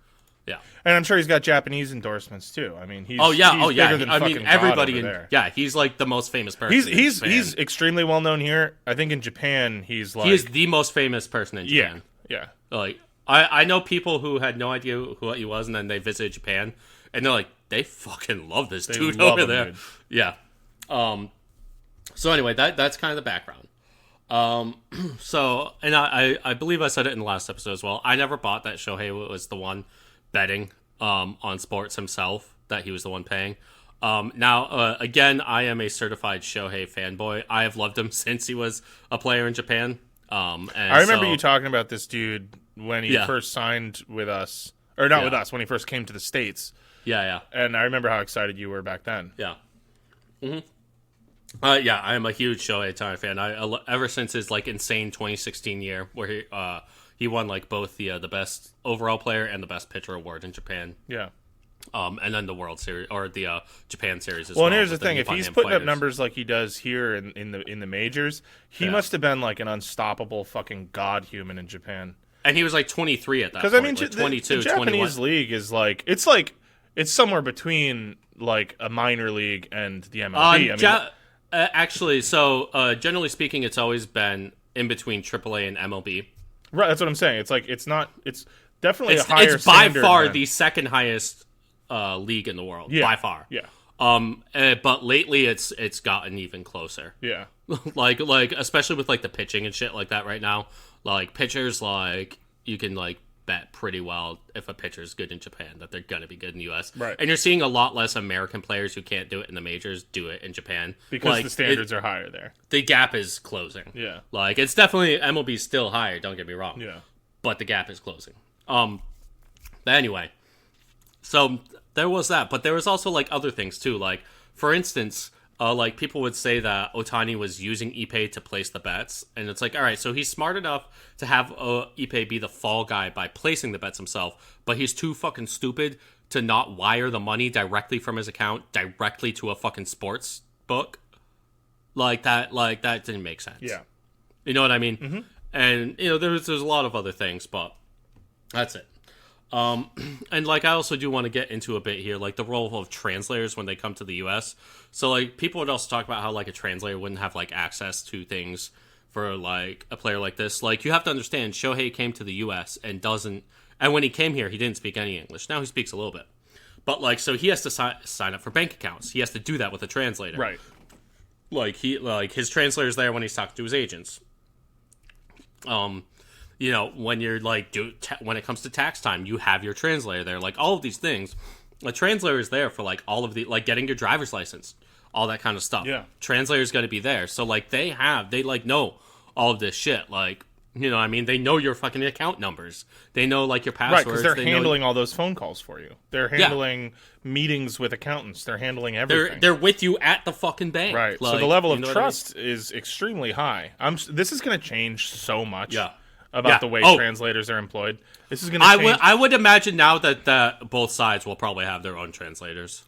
Yeah. And I'm sure he's got Japanese endorsements too. I mean, he's bigger than I fucking mean, everybody God over there. Yeah, he's like the most famous person. He's extremely well known here. I think in Japan he is the most famous person in Japan. Yeah. Like I know people who had no idea who he was, and then they visited Japan, and they're like, they fucking love this dude over there. Dude. Yeah. So anyway, that's kind of the background. So, and I believe I said it in the last episode as well. I never bought that Shohei was the one betting on sports himself, that he was the one paying. Now, again, I am a certified Shohei fanboy. I have loved him since he was a player in Japan. And I remember you talking about this dude when he first signed with us, or not with us, when he first came to the States. Yeah. And I remember how excited you were back then. Yeah. I am a huge Shohei Ohtani fan. Ever since his like insane 2016 year where he won like both the best overall player and the best pitcher award in Japan. Yeah. And then the World Series or the Japan Series as well. Well, and here's the thing: if he's putting up numbers like he does here in the majors, he must have been like an unstoppable fucking god human in Japan. And he was like 23 at that point. Because I mean, like 22, the Japanese 21. league is it's somewhere between like a minor league and the MLB. Actually, so generally speaking, it's always been in between AAA and MLB. Right, that's what I'm saying. It's like it's definitely a higher. It's by far the second highest league in the world. Yeah. By far. Yeah. But lately it's gotten even closer. Yeah. like especially with like the pitching and shit like that right now. Like pitchers, like you can like bet pretty well if a pitcher is good in Japan that they're gonna be good in the US. Right. And you're seeing a lot less American players who can't do it in the majors do it in Japan because like, the standards are higher there. The gap is closing. Yeah. Like it's definitely MLB's still higher. Don't get me wrong. Yeah. But the gap is closing. But anyway, so there was that, but there was also like other things too. Like for instance, like people would say that Ohtani was using Ippei to place the bets, and it's like, all right, so he's smart enough to have Ippei be the fall guy by placing the bets himself, but he's too fucking stupid to not wire the money directly from his account directly to a fucking sports book. Like that didn't make sense. Yeah, you know what I mean. Mm-hmm. And there's a lot of other things, but that's it. And like I also do want to get into a bit here, like the role of translators when they come to the U.S. So like people would also talk about how like a translator wouldn't have like access to things for like a player like this. Like you have to understand, Shohei came to the U.S. and when he came here, he didn't speak any English. Now he speaks a little bit, but like so he has to sign up for bank accounts. He has to do that with a translator, Right? Like his translator's there when he's talking to his agents. You know, when you're like, when it comes to tax time, you have your translator there. Like all of these things, a translator is there for like all of the, like getting your driver's license, all that kind of stuff. Yeah. Translator's got to be there. So like they like know all of this shit. Like, you know what I mean? They know your fucking account numbers. They know like your passwords. Right, because they're handling all those phone calls for you. They're handling meetings with accountants. They're handling everything. They're with you at the fucking bank. Right. Like, so the level of trust is extremely high. This is going to change so much. Yeah. About the way translators are employed. This is going to change. I would imagine now that both sides will probably have their own translators.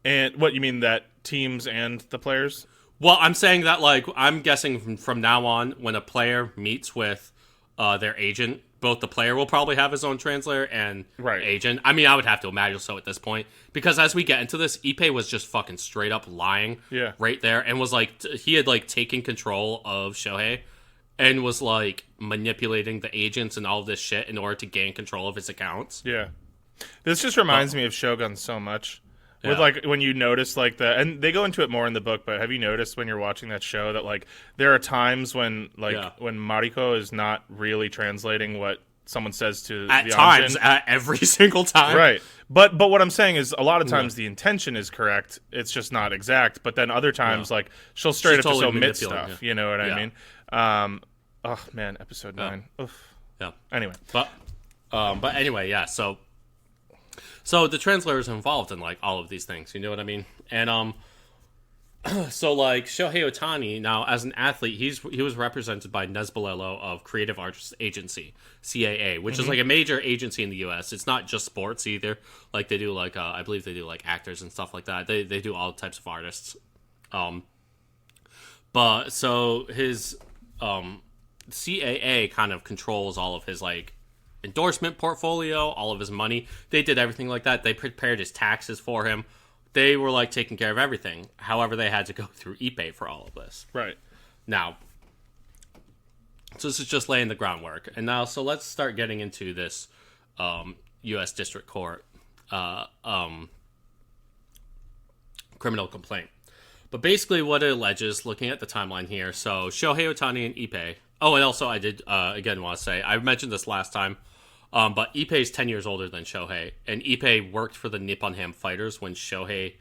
And what you mean, that teams and the players? Well, I'm saying that like I'm guessing from now on, when a player meets with their agent, both the player will probably have his own translator and agent. I mean, I would have to imagine so at this point, because as we get into this, Ippei was just fucking straight up lying right there, and was like he had like taken control of Shohei. And was, like, manipulating the agents and all of this shit in order to gain control of his accounts. Yeah. This just reminds me of Shogun so much. With, like, when you notice, like, and they go into it more in the book, but have you noticed when you're watching that show that, like, there are times when, like, when Mariko is not really translating what someone says to the times, at every single time. Right. But what I'm saying is a lot of times the intention is correct. It's just not exact. But then other times, like, she'll straight up just omit stuff. You know what I mean? Oh man, episode 9. Oof. Yeah. Anyway, but anyway, yeah. So the translator is involved in like all of these things. You know what I mean? And so like Shohei Ohtani now as an athlete, he was represented by Nesbalello of Creative Artists Agency (CAA), which is like a major agency in the U.S. It's not just sports either. Like they do like I believe they do like actors and stuff like that. They do all types of artists. But so his CAA kind of controls all of his like endorsement portfolio, all of his money. They did everything like that. They prepared his taxes for him. They were like taking care of everything. However, they had to go through Ippei for all of this. Right. Now, so this is just laying the groundwork. And now, so let's start getting into this U.S. District Court criminal complaint. But basically what it alleges, looking at the timeline here, so Shohei Ohtani and Ippei. Oh, and also I did, again, want to say, I mentioned this last time, but Ippei is 10 years older than Shohei. And Ippei worked for the Nippon Ham Fighters when Shohei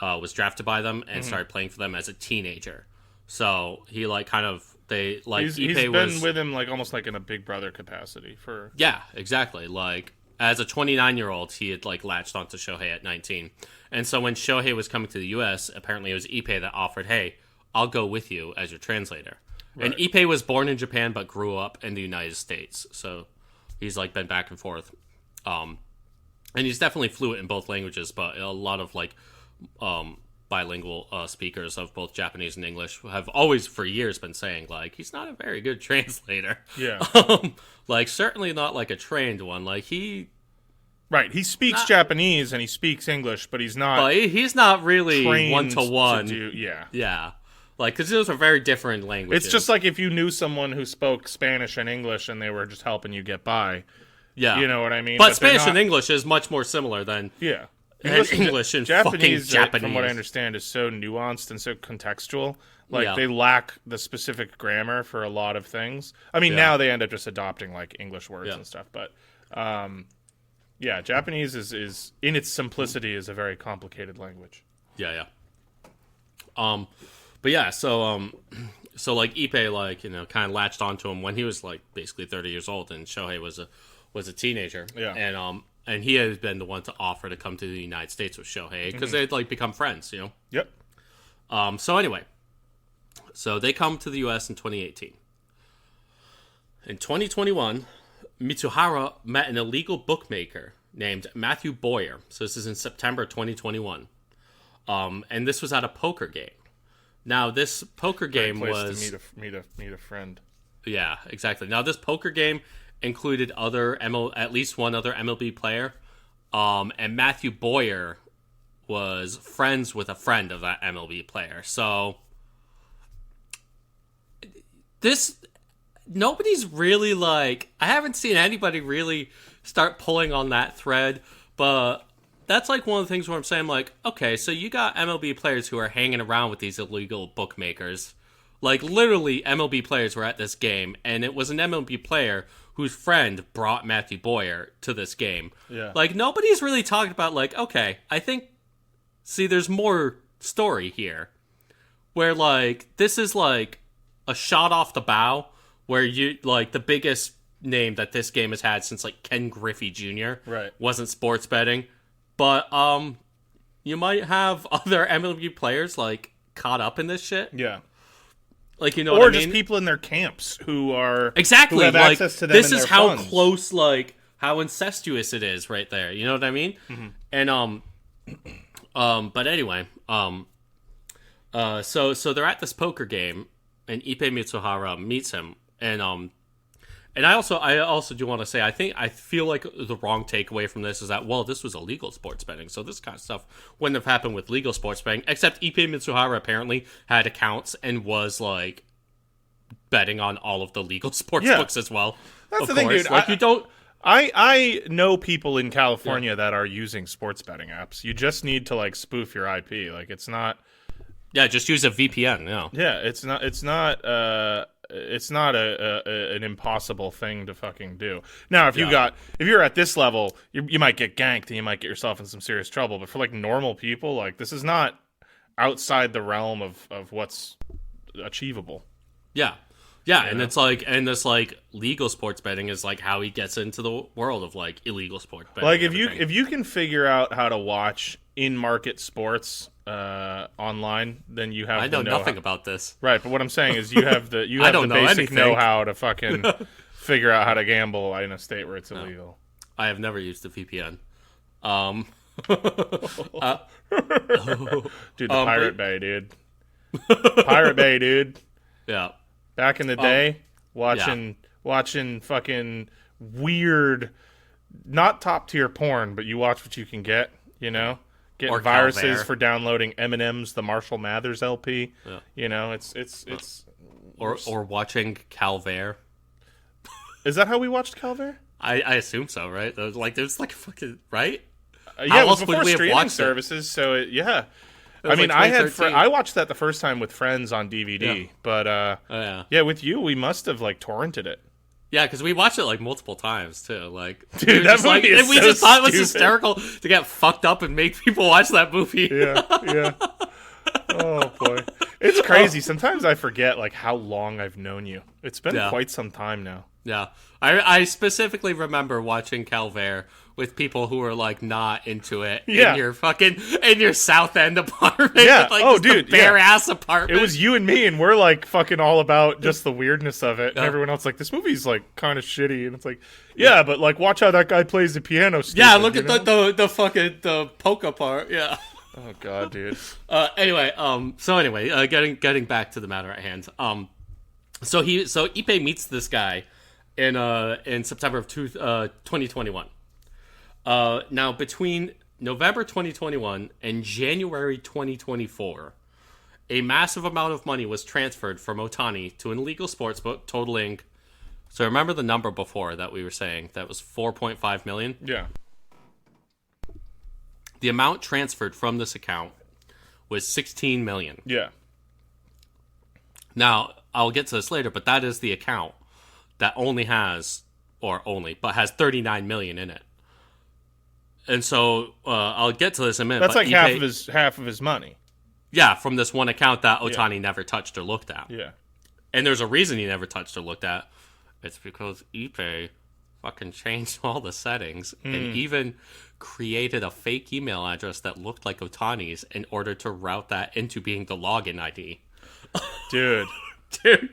was drafted by them and started playing for them as a teenager. So he, like, kind of, they, like, he's Ippei been with him, like, almost like in a big brother capacity for... Yeah, exactly. Like, as a 29-year-old, he had, like, latched onto Shohei at 19. And so when Shohei was coming to the U.S., apparently it was Ippei that offered, hey, I'll go with you as your translator. Right. And Ippei was born in Japan but grew up in the United States. So he's, like, been back and forth. And he's definitely fluent in both languages, but a lot of, like, bilingual speakers of both Japanese and English have always, for years, been saying, like, he's not a very good translator. Yeah. Like, certainly not, like, a trained one. Like, he... Right, he speaks Japanese and he speaks English, but he's not. But he's not really one-to-one. Yeah, like because those are very different languages. It's just like if you knew someone who spoke Spanish and English and they were just helping you get by. Yeah, you know what I mean. But Spanish and English is much more similar than English and Japanese. Japanese. From what I understand, is so nuanced and so contextual. Like they lack the specific grammar for a lot of things. I mean, now they end up just adopting like English words and stuff, but. Yeah, Japanese is in its simplicity is a very complicated language. Yeah. But yeah, so like Ippei, like, you know, kind of latched onto him when he was like basically 30 years old, and Shohei was a teenager. Yeah. And he had been the one to offer to come to the United States with Shohei because they'd like become friends, you know. Yep. So anyway, so they come to the U.S. in 2018. In 2021. Mizuraha met an illegal bookmaker named Matthew Boyer. So this is in September 2021. And this was at a poker game. Now, this poker game was... to meet a friend. Yeah, exactly. Now, this poker game, included at least one other MLB player, and Matthew Boyer was friends with a friend of that MLB player. So nobody's really I haven't seen anybody really start pulling on that thread, but that's one of the things where I'm saying okay, so you got MLB players who are hanging around with these illegal bookmakers. Literally MLB players were at this game, and it was an MLB player whose friend brought Matthew Boyer to this game. Yeah. Nobody's really talking about okay, I think, there's more story here. Where this is a shot off the bow, where you the biggest name that this game has had since Ken Griffey Jr. Right. wasn't sports betting. But you might have other MLB players caught up in this shit. Yeah. You know or what I mean? just people in their camps who are exactly who have access to them. This in is their how funds. close, how incestuous it is, right there. You know what I mean? Mm-hmm. And but anyway, so they're at this poker game, and Ippei Mizuraha meets him, and I also do want to say I feel like the wrong takeaway from this is that this was illegal sports betting, so this kind of stuff wouldn't have happened with legal sports betting. Except Ippei Mizuraha apparently had accounts and was betting on all of the legal sports books as well. That's the thing, dude. You don't. I know people in California that are using sports betting apps. You just need to spoof your IP. It's not. Yeah, just use a VPN. Yeah, it's not. It's not an impossible thing to fucking do. Now, if you're at this level, you might get ganked and you might get yourself in some serious trouble. But for normal people, this is not outside the realm of what's achievable. Yeah, and it's and this legal sports betting is how he gets into the world of illegal sports betting. If you can figure out how to watch in-market sports online, then you have. I know nothing about this. Right, but what I'm saying is you have the basic know-how to fucking figure out how to gamble in a state where it's illegal. I have never used a VPN. Dude, the Pirate Bay, dude. Pirate Bay, dude. Yeah. Back in the day, watching fucking weird, not top tier porn, but you watch what you can get, getting or viruses Calvert. for downloading Eminem's The Marshall Mathers LP. Yeah. It's or watching Calvert. Is that how we watched Calvert? I assume so, right? There's fucking right. Yeah, it was before streaming services, so yeah. I mean, I watched that the first time with friends on DVD, but with you, we must have torrented it. Yeah, because we watched it multiple times too. Dude, that movie is we so just thought it was stupid. hysterical to get fucked up and make people watch that movie. Yeah. Oh boy, it's crazy. Sometimes I forget how long I've known you. It's been quite some time now. Yeah, I specifically remember watching Calvert with people who were not into it in your South End apartment. Yeah, with, bare ass apartment. It was you and me, and we're fucking all about just the weirdness of it. And everyone else this movie's kind of shitty, and it's but watch how that guy plays the piano. Stupid, yeah, look at the fucking the polka part. Yeah. Oh god, dude. Anyway, getting back to the matter at hand. So Ippei meets this guy in September of 2021. Now between November 2021 and January 2024, a massive amount of money was transferred from Ohtani to an illegal sportsbook totaling. So remember the number before that we were saying that was 4.5 million. Yeah. The amount transferred from this account was 16 million. Yeah. Now, I'll get to this later, but that is the account that has 39 million in it. And so I'll get to this in a minute. That's half of his money. Yeah, from this one account that Ohtani never touched or looked at. Yeah. And there's a reason he never touched or looked at. It's because Ippei fucking changed all the settings and even created a fake email address that looked like Ohtani's in order to route that into being the login ID. Dude. Dude.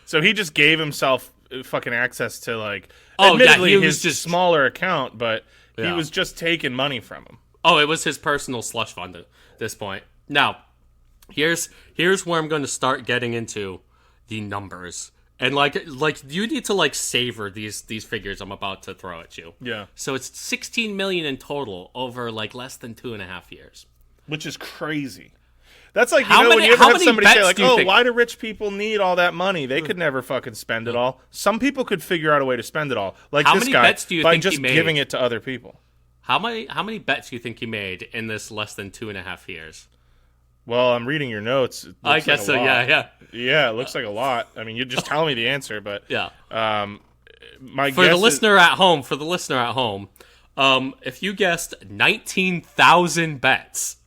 So he just gave himself fucking access to admittedly, he was just smaller account, but he was just taking money from him. Oh, it was his personal slush fund at this point. Now, here's where I'm going to start getting into the numbers And like you need to like savor these figures I'm about to throw at you. Yeah. So it's 16 million in total over like less than 2.5 years, which is crazy. That's like, when you ever have somebody say like, oh, why do rich people need all that money? They could never fucking spend it all. Some people could figure out a way to spend it all. Like this guy, by just giving it to other people. How many bets do you think he made in this less than 2.5 years? Well, I'm reading your notes. I guess so. Yeah. Yeah, it looks like a lot. I mean, you just tell me the answer, but yeah. For the listener at home, if you guessed 19,000 bets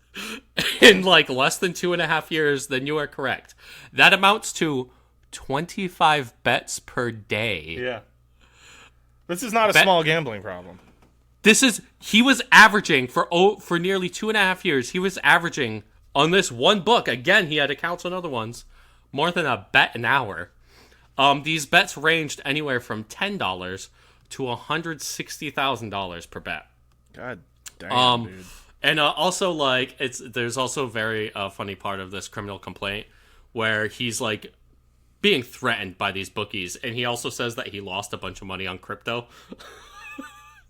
in like less than 2.5 years, then you are correct. That amounts to 25 bets per day. Yeah. This is not a small gambling problem. He was averaging for nearly 2.5 years. He was averaging on this one book. Again, he had accounts on other ones. More than a bet an hour. These bets ranged anywhere from $10 to $160,000 per bet. God damn, dude. And also, like, there's also a very funny part of this criminal complaint where he's like being threatened by these bookies, and he also says that he lost a bunch of money on crypto.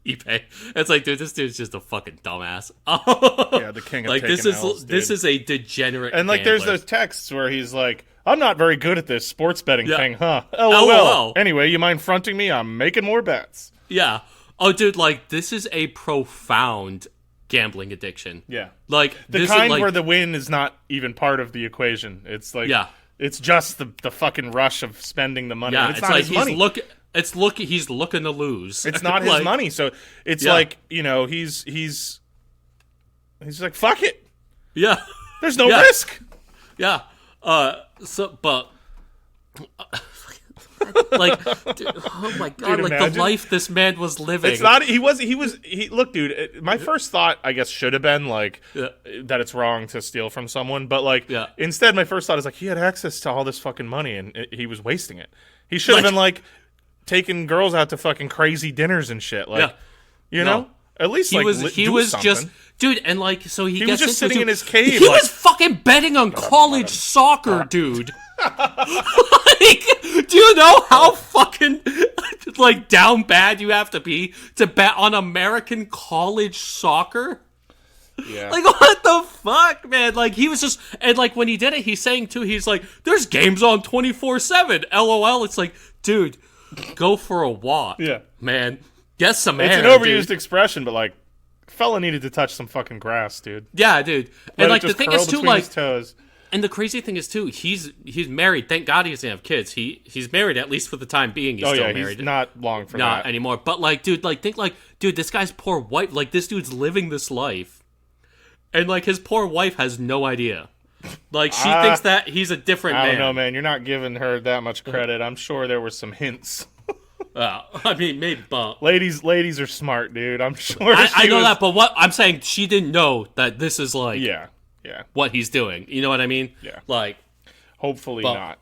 Ippei. It's like, dude, this dude's just a fucking dumbass. Yeah, the king of like taking L's, dude. This is a degenerate. And like, gambler. there's those texts where he's like, "I'm not very good at this sports betting thing, huh? LOL. Anyway, you mind fronting me? I'm making more bets." Yeah. Oh, dude, like this is a profound gambling addiction. Yeah. Like the kind where the win is not even part of the equation. It's like, it's just the fucking rush of spending the money. Yeah, and it's not like his money. He's looking to lose. It's not his money, so it's like, you know, he's like, fuck it. Yeah. There's no risk. Yeah. But like, dude, oh my god, dude, like imagine. the life this man was living. It's not. He look, dude. My first thought, I guess, should have been like that it's wrong to steal from someone, but like, instead, my first thought is like he had access to all this fucking money and he was wasting it. He should have been like taking girls out to fucking crazy dinners and shit. Like, you know, at least he like was something. just. Dude, and like, so he was just sitting in his cave. He was fucking betting on college soccer, dude. Like, do you know how fucking like down bad you have to be to bet on American college soccer? Yeah. Like, what the fuck, man? Like, he was just, and like when he did it, he's saying too, he's like, "There's games on 24/7." LOL. It's like, dude, go for a walk. Yeah, man. Get some air. It's an overused expression, but like, fella needed to touch some fucking grass, dude. Yeah, dude. And like the thing is too, like, toes. And the crazy thing is too, he's married. Thank God he doesn't have kids. He's married, at least for the time being. He's still married. He's not long for not that anymore. But like, dude, like think like, dude, this guy's poor wife. Like this dude's living this life, and like his poor wife has no idea. Like she thinks that he's a different man. I don't know, man. You're not giving her that much credit. I'm sure there were some hints. I mean, maybe, but ladies are smart, dude. I'm sure. I know that, but what I'm saying, she didn't know that this is like, yeah, what he's doing. You know what I mean? Yeah. Like, hopefully not.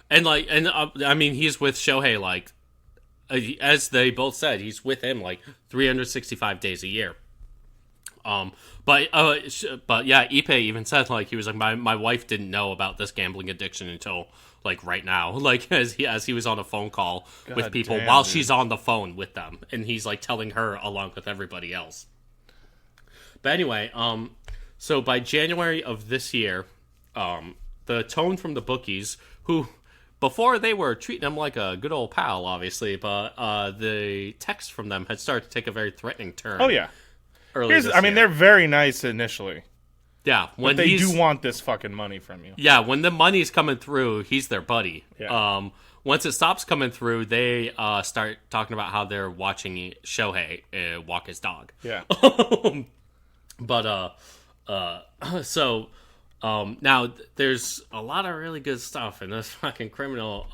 And like, and I mean, he's with Shohei, like, as they both said, he's with him like 365 days a year. But yeah, Ippei even said like he was like my wife didn't know about this gambling addiction until like right now, like as he was on a phone call with people while she's on the phone with them, and he's like telling her along with everybody else. But anyway, so by January of this year, the tone from the bookies, who before they were treating him like a good old pal, obviously, but the text from them had started to take a very threatening turn. Oh yeah. I mean, they're very nice initially. Yeah, when they do want this fucking money from you. Yeah, when the money's coming through, he's their buddy. Yeah. Once it stops coming through, they start talking about how they're watching Shohei walk his dog. Yeah. But so now there's a lot of really good stuff in this fucking criminal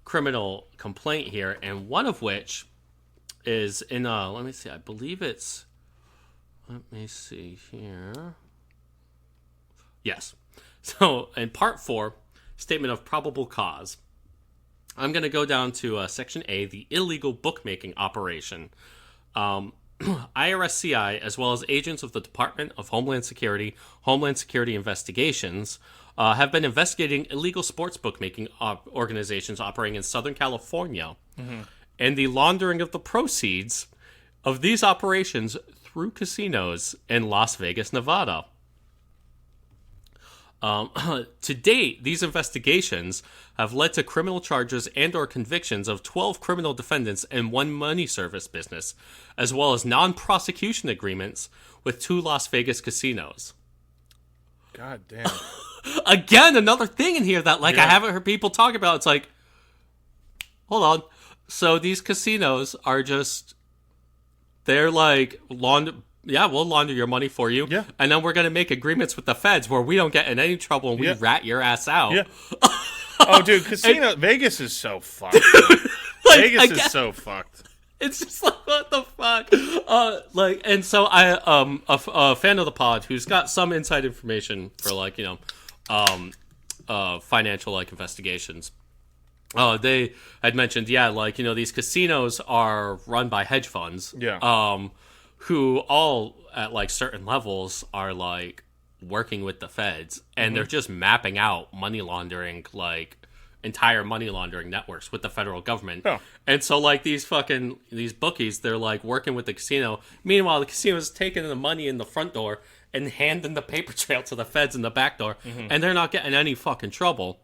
complaint here, and one of which is in let me see, I believe it's. Let me see here. Yes. So, in Part 4, Statement of Probable Cause, I'm going to go down to Section A, the illegal bookmaking operation. IRSCI, as well as agents of the Department of Homeland Security Investigations, have been investigating illegal sports bookmaking organizations operating in Southern California and the laundering of the proceeds of these operations through casinos in Las Vegas, Nevada. To date, these investigations have led to criminal charges and or convictions of 12 criminal defendants and 1 money service business, as well as non-prosecution agreements with 2 Las Vegas casinos. God damn. Again, another thing in here that I haven't heard people talk about. It's like, hold on. So these casinos are just, they're like, we'll launder your money for you. Yeah. And then we're going to make agreements with the feds where we don't get in any trouble and we rat your ass out. Yeah. Oh, dude, Vegas is so fucked. Vegas is so fucked. It's just like, what the fuck? And so a fan of the pod who's got some inside information for financial investigations. They had mentioned, these casinos are run by hedge funds. Yeah. Who all at certain levels are working with the feds, and they're just mapping out money laundering, entire money laundering networks with the federal government. Oh. And so these bookies, they're working with the casino. Meanwhile, the casino's taking the money in the front door and handing the paper trail to the feds in the back door, and they're not getting any fucking trouble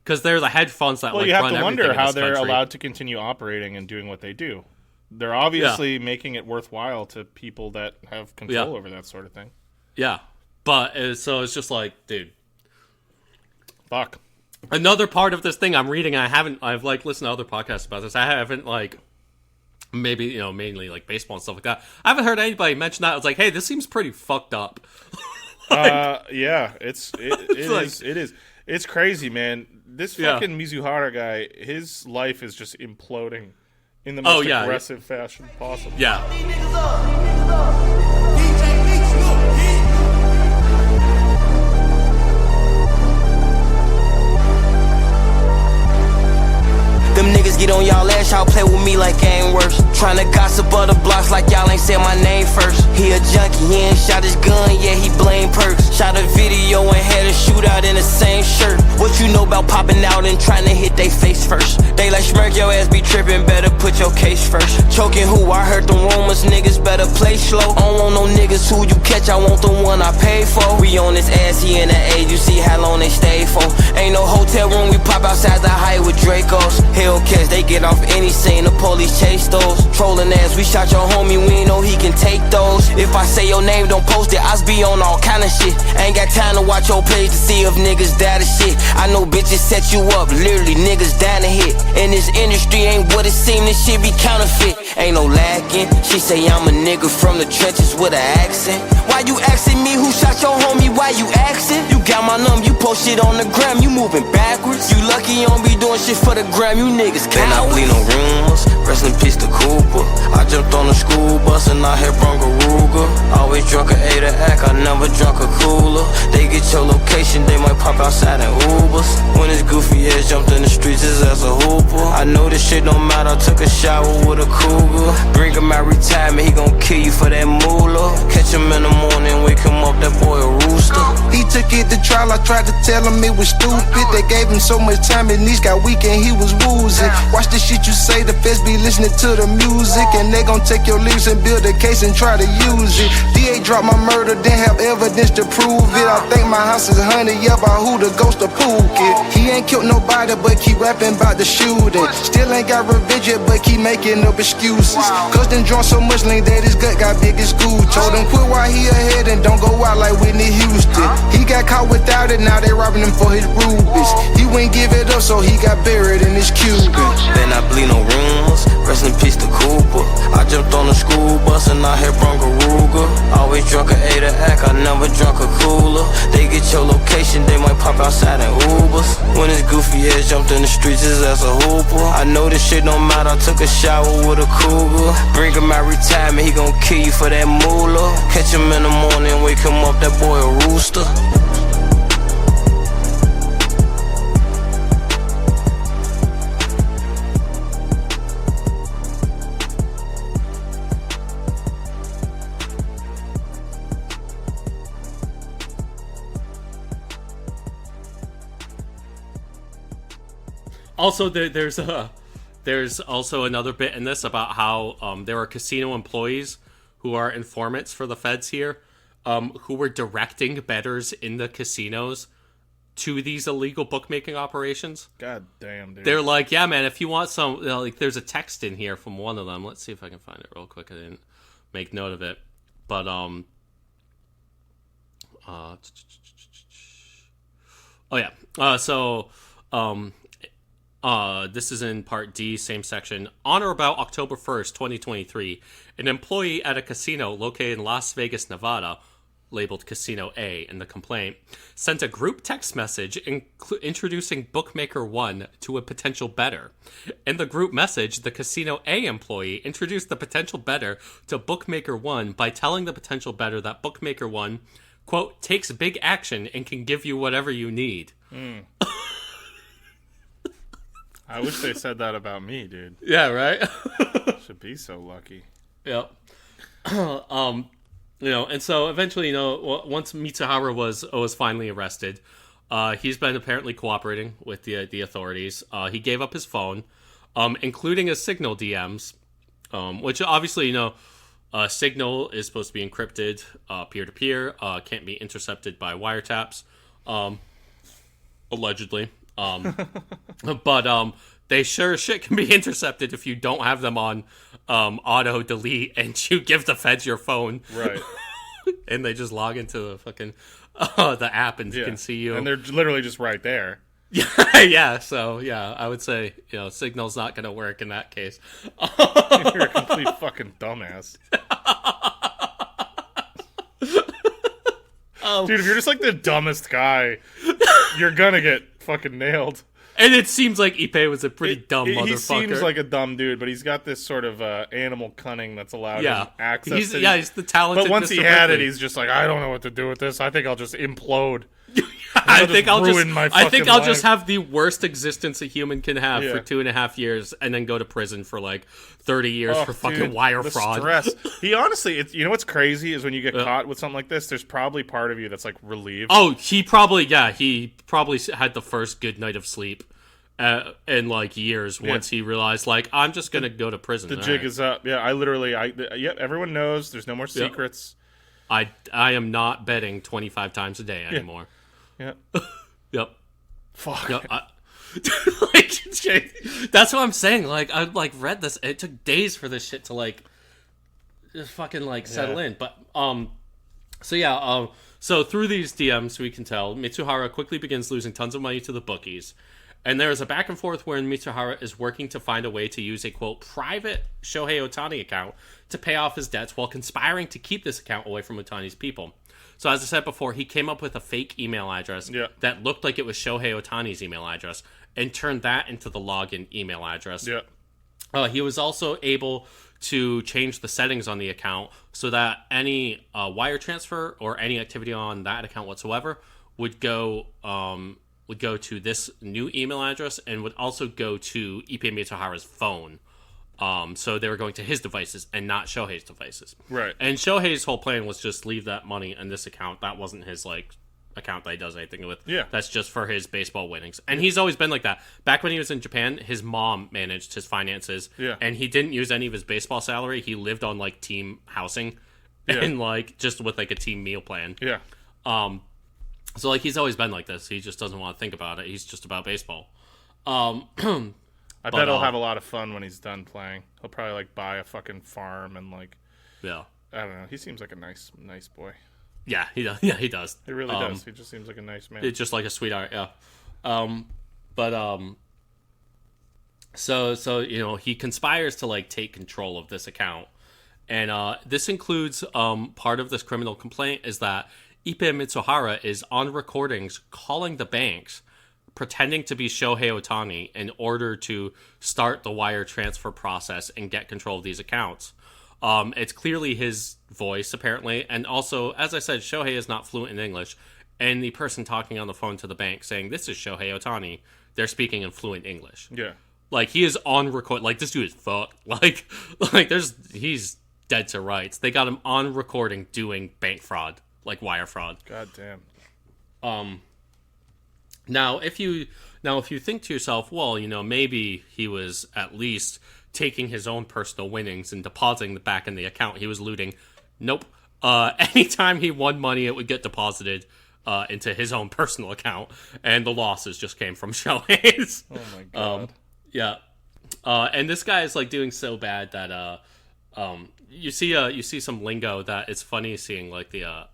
because they're the hedge funds that you have run to everything wonder in how this they're country. allowed to continue operating and doing what they do. They're obviously making it worthwhile to people that have control over that sort of thing. Yeah. But so it's just dude. Fuck. Another part of this thing I'm reading, I've listened to other podcasts about this. I haven't maybe, mainly baseball and stuff like that. I haven't heard anybody mention that. It's hey, this seems pretty fucked up. Yeah, it is. It's crazy, man. This fucking Mizuraha guy, his life is just imploding in the most aggressive fashion possible. Yeah. Them niggas get on y'all ass, y'all play with me like I ain't worse. Tryna gossip other blocks like y'all ain't said my name first. He a junkie, he ain't shot his gun, yeah, he blame perks. Shot a video and had a shootout in the same shirt. What you know about popping out and trying to hit they face first? They smirk your ass be trippin', better put your case first. Choking who? I heard the rumors, niggas better play slow. I don't want no niggas who you catch, I want the one I paid for. We on this ass, he in the age, you see how long they stay for. Ain't no hotel room, we pop outside the height with Dracos. Hellcats, they get off any scene, the police chase those. Trolling ass, we shot your homie, we ain't know he can take those. If I say your name, don't post it, I be on all kind of shit. Ain't got time to watch your page to see if niggas die to shit. I know bitches set you up, literally niggas down to hit. And this industry ain't what it seem, this shit be counterfeit. Ain't no lacking, she say I'm a nigga from the trenches with an accent. Why you asking me who shot your homie, why you asking? You got my number, you post shit on the gram, you moving backwards. You lucky you don't be doing shit for the gram, you niggas cowards. Then I bleed no rumors, rest in peace to Cooper. I jumped on the school bus and I hit Bronco Ruger. Always drunk a 8 act, I never drunk a cooler. They get your location, they might pop outside in Ubers. When his goofy ass jumped in the streets, his ass a hooper. I know this shit don't matter, I took a shower with a cougar. Bring him out retirement, he gon' kill you for that moolah. Catch him in the morning, wake him up, that boy a rooster. He took it to trial, I tried to tell him it was stupid. They gave him so much time, his knees got weak and he was woozy. Watch the shit you say, the feds be listening to the music. And they gon' take your lyrics and build a case and try to use it. DA dropped my murder, didn't have evidence to prove it. I think my house is haunted, yeah, by who the ghost of Pookie. He ain't killed nobody, but keep rapping about the shooting. Still ain't got revenge yet, but keep making up excuses. Cause then drunk so much lean that his gut got big as school. Told him quit while he ahead and don't go out like Whitney Houston. He got caught without it, now they robbing him for his rubies. He wouldn't give it up, so he got buried in his Cuban. Then I bleed no rumors, rest in peace to Cooper. I jumped on the school bus and I hit Bronco Ruger. Always drunk a 8 act, I never drunk a cooler. They get your location, they might pop outside in Ubers. When his goofy ass jumped in the streets, his ass a hooper. I know this shit don't matter, I took a shower with a cougar. Bring him out retirement, he gon' kill you for that moolah. Catch him in the morning, wake him up, that boy a rooster. Also, there's also another bit in this about how there are casino employees who are informants for the feds here, who were directing bettors in the casinos to these illegal bookmaking operations. God damn, dude. They're like, yeah, man, if you want some, like, there's a text in here from one of them. Let's see if I can find it real quick. I didn't make note of it, but this is in part D, same section. On or about October 1st, 2023, an employee at a casino located in Las Vegas, Nevada, labeled Casino A in the complaint, sent a group text message introducing Bookmaker 1 to a potential bettor. In the group message, the Casino A employee introduced the potential bettor to Bookmaker 1 by telling the potential bettor that Bookmaker 1, quote, takes big action and can give you whatever you need. I wish they said that about me, dude. Yeah, right? Should be so lucky. Yep. And so eventually, once Mizuraha was finally arrested, he's been apparently cooperating with the authorities. He gave up his phone, including his Signal DMs, which obviously, Signal is supposed to be encrypted, peer-to-peer, can't be intercepted by wiretaps, allegedly. But they sure as shit can be intercepted if you don't have them on auto delete and you give the feds your phone. Right. And they just log into the fucking the app and can see you. And they're literally just right there. Yeah, so yeah, I would say, Signal's not gonna work in that case. You're a complete fucking dumbass. Dude, if you're just like the dumbest guy, you're gonna get fucking nailed. And it seems like Ippei was a pretty dumb motherfucker. He seems like a dumb dude, but he's got this sort of animal cunning that's allowed him access to... he's the talented But once Mr. he had Ripley. it, he's just like, I don't know what to do with this. I think I'll just implode. I think I'll life. just have the worst existence a human can have for 2.5 years, and then go to prison for like 30 years for fucking wire fraud. Stress. He honestly, what's crazy is when you get caught with something like this, there's probably part of you that's like relieved. Oh, he probably had the first good night of sleep in like years once he realized, like, I'm just gonna go to prison. The jig is up. Yeah, everyone knows there's no more secrets. I am not betting 25 times a day anymore. Yeah. Yep. Fuck. Yep. That's what I'm saying. Like, I read this. It took days for this shit to like just fucking settle in. But so through these DMs, we can tell Mizuraha quickly begins losing tons of money to the bookies. And there is a back and forth wherein Mizuraha is working to find a way to use a, quote, private Shohei Ohtani account to pay off his debts while conspiring to keep this account away from Ohtani's people. So as I said before, he came up with a fake email address that looked like it was Shohei Ohtani's email address and turned that into the login email address. Yeah. He was also able to change the settings on the account so that any wire transfer or any activity on that account whatsoever would go to this new email address and would also go to Ippei Mizuraha's phone. So they were going to his devices and not Shohei's devices. Right. And Shohei's whole plan was just leave that money in this account. That wasn't his account that he does anything with. Yeah. That's just for his baseball winnings. And he's always been like that. Back when he was in Japan, his mom managed his finances. Yeah. And he didn't use any of his baseball salary. He lived on team housing and just with a team meal plan. Yeah. So he's always been like this. He just doesn't want to think about it. He's just about baseball. I bet he'll have a lot of fun when he's done playing. He'll probably buy a fucking farm and yeah. I don't know. He seems like a nice boy. Yeah, he does. Yeah, he does. He really does. He just seems like a nice man. It's just like a sweetheart. Yeah. So he conspires to take control of this account, and this includes part of this criminal complaint is that Ippei Mizuraha is on recordings calling the banks, pretending to be Shohei Ohtani in order to start the wire transfer process and get control of these accounts. It's clearly his voice, apparently. And also, as I said, Shohei is not fluent in English. And the person talking on the phone to the bank saying, this is Shohei Ohtani, they're speaking in fluent English. Yeah. He is on record. This dude is fucked. He's dead to rights. They got him on recording doing bank fraud, like wire fraud. God damn. Now Now, if you think to yourself, well, maybe he was at least taking his own personal winnings and depositing them back in the account he was looting. Nope. Anytime he won money, it would get deposited into his own personal account, and the losses just came from Shohei's. Oh my god. Yeah. And this guy is like doing so bad that you see some lingo that it's funny seeing like the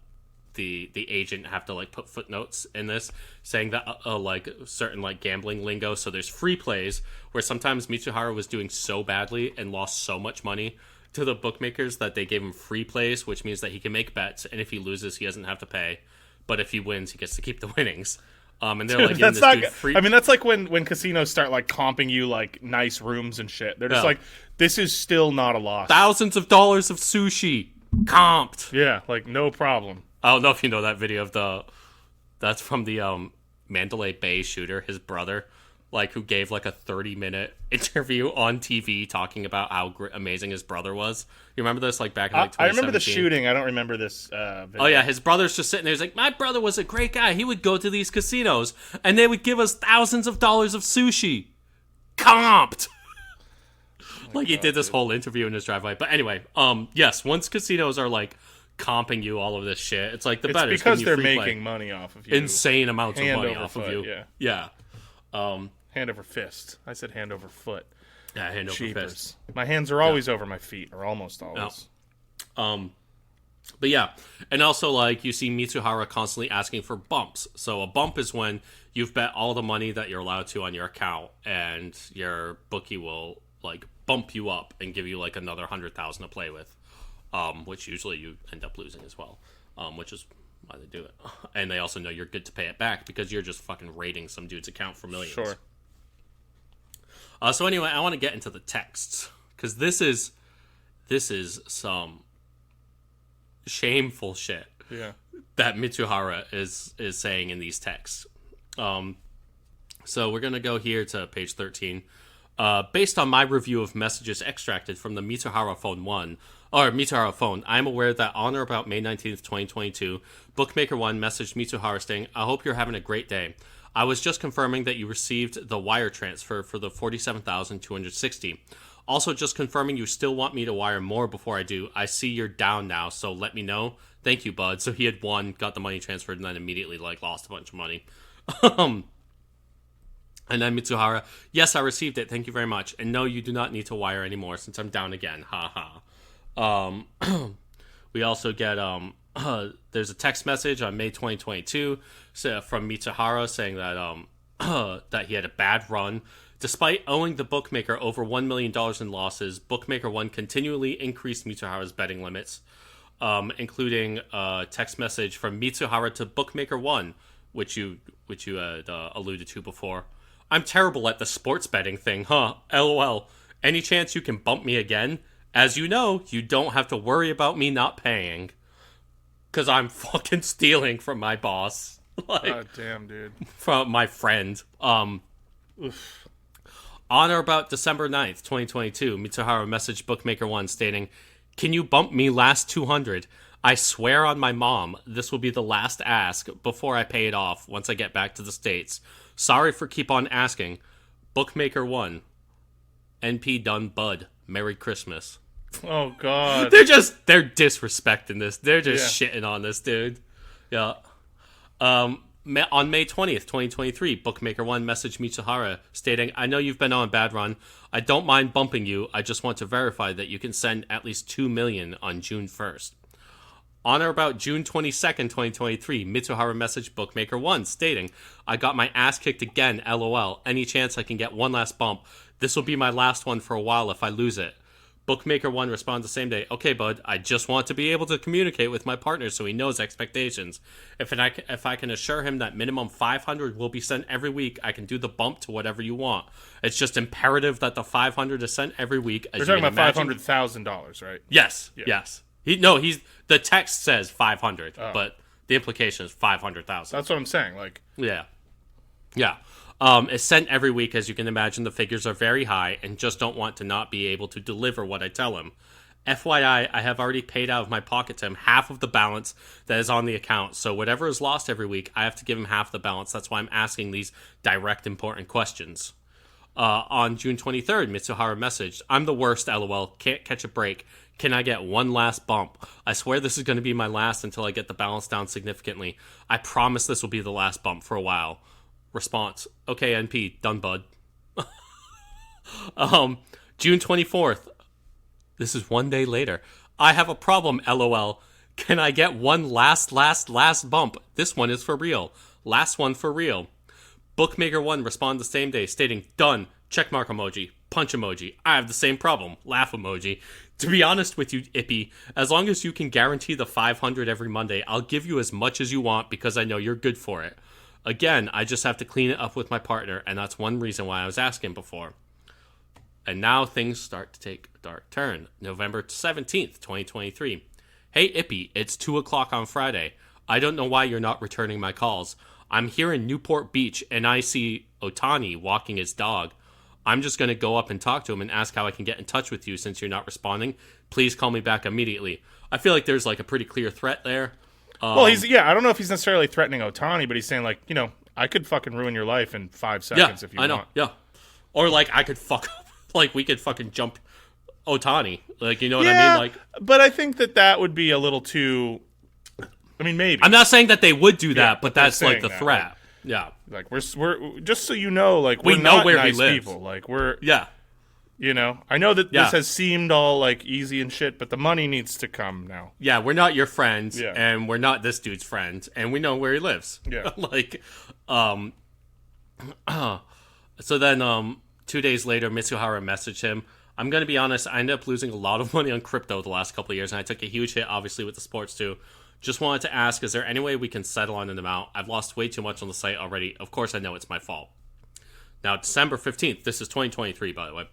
agent have to like put footnotes in this saying that like certain like gambling lingo. So there's free plays where sometimes Mizuraha was doing so badly and lost so much money to the bookmakers that they gave him free plays, which means that he can make bets, and if he loses he doesn't have to pay, but if he wins he gets to keep the winnings. And they're like, that's not. I mean, that's like when casinos start like comping you like nice rooms and shit. They're just like, this is still not a loss. Thousands of dollars of sushi comped. Yeah, like no problem. I don't know if you know that video of that's from the Mandalay Bay shooter, his brother, like who gave like a 30-minute interview on TV talking about how amazing his brother was. You remember this like back in like 2017? I remember the shooting. I don't remember this video. Oh yeah, his brother's just sitting there. He's like, my brother was a great guy. He would go to these casinos and they would give us thousands of dollars of sushi. Comped. Like he did this whole interview in his driveway. But anyway, yes, once casinos are like comping you all of this shit, it's like the better. It's because they're making money off of you. Insane amounts of money off of you. Yeah. Hand over fist. I said hand over foot. Yeah, hand over fist. My hands are always over my feet, or almost always. But yeah, and also like you see Mizuraha constantly asking for bumps. So a bump is when you've bet all the money that you're allowed to on your account, and your bookie will like bump you up and give you like another 100,000 to play with, which usually you end up losing as well, which is why they do it. And they also know you're good to pay it back because you're just fucking raiding some dude's account for millions. Sure. So anyway, I want to get into the texts because this is some shameful shit that Mizuraha is saying in these texts. So we're gonna go here to page 13. Based on my review of messages extracted from the Mizuraha phone, I am aware that on or about May 19th, 2022, Bookmaker One messaged Mizuraha saying, "I hope you're having a great day. I was just confirming that you received the wire transfer for the $47,260. Also, just confirming you still want me to wire more before I do. I see you're down now, so let me know. Thank you, bud." So he had won, got the money transferred, and then immediately lost a bunch of money. And then Mizuraha, "Yes, I received it. Thank you very much. And no, you do not need to wire anymore since I'm down again. Ha ha." We also get there's a text message on May 2022 from Mizuraha saying that that he had a bad run. Despite owing the bookmaker over $1 million in losses, Bookmaker One continually increased Mizuraha's betting limits, including a text message from Mizuraha to Bookmaker One, which you had alluded to before. "I'm terrible at the sports betting thing, huh? LOL. Any chance you can bump me again? As you know, you don't have to worry about me not paying. Because I'm fucking stealing from my boss." God damn, dude. From my friend. Oof. On or about December 9th, 2022, Mizuraha messaged Bookmaker One stating, "Can you bump me last 200? I swear on my mom, this will be the last ask before I pay it off once I get back to the States. Sorry for keep on asking. Bookmaker One. NP done bud. Merry Christmas." Oh, God. They're disrespecting this. They're just shitting on this dude. Yeah. On May 20th, 2023, Bookmaker One messaged Mizuraha stating, "I know you've been on a bad run. I don't mind bumping you. I just want to verify that you can send at least $2 million on June 1st. On or about June 22nd, 2023, Mizuraha messaged Bookmaker One stating, "I got my ass kicked again, LOL. Any chance I can get one last bump? This will be my last one for a while if I lose it." Bookmaker One responds the same day, "Okay, bud, I just want to be able to communicate with my partner so he knows expectations. If I can assure him that minimum 500 will be sent every week, I can do the bump to whatever you want. It's just imperative that the 500 is sent every week." You're talking about $500,000, right? Yes, yes. The text says 500, but the implication is 500,000. That's what I'm saying. Yeah. It's sent every week. As you can imagine, the figures are very high and just don't want to not be able to deliver what I tell him. FYI, I have already paid out of my pocket to him half of the balance that is on the account. So whatever is lost every week, I have to give him half the balance. That's why I'm asking these direct, important questions. On June 23rd, Mizuraha messaged, I'm the worst, LOL. Can't catch a break. Can I get one last bump? I swear this is going to be my last until I get the balance down significantly. I promise this will be the last bump for a while. Response, okay, NP, done, bud. June 24th. This is 1 day later. I have a problem, LOL. Can I get one last bump? This one is for real. Last one for real. Bookmaker1 responded the same day, stating, done, checkmark emoji, punch emoji. I have the same problem, laugh emoji. To be honest with you, Ippei, as long as you can guarantee the 500 every Monday, I'll give you as much as you want because I know you're good for it. Again, I just have to clean it up with my partner, and that's one reason why I was asking before. And now things start to take a dark turn. November 17th, 2023. Hey, Ippei, it's 2 o'clock on Friday. I don't know why you're not returning my calls. I'm here in Newport Beach, and I see Ohtani walking his dog. I'm just going to go up and talk to him and ask how I can get in touch with you since you're not responding. Please call me back immediately. I feel like there's like a pretty clear threat there. Well, I don't know if he's necessarily threatening Ohtani, but he's saying like, I could fucking ruin your life in 5 seconds if you want. Yeah. Or like I could fuck up. Like, we could fucking jump Ohtani. Like, you know what I mean? Like, but I think that would be a little too... I mean, maybe. I'm not saying that they would do that, but that's, like, the threat. Yeah. Like, we're just so you know, like, we we're know not where nice he lives. people. Like, we're... Yeah. I know that this has seemed all, like, easy and shit, but the money needs to come now. Yeah, we're not your friends, and we're not this dude's friends, and we know where he lives. Yeah. Like, so then, 2 days later, Mizuraha messaged him. I'm going to be honest, I ended up losing a lot of money on crypto the last couple of years, and I took a huge hit, obviously, with the sports, too. Just wanted to ask, is there any way we can settle on an amount? I've lost way too much on the site already. Of course, I know it's my fault. Now, December 15th, this is 2023, by the way.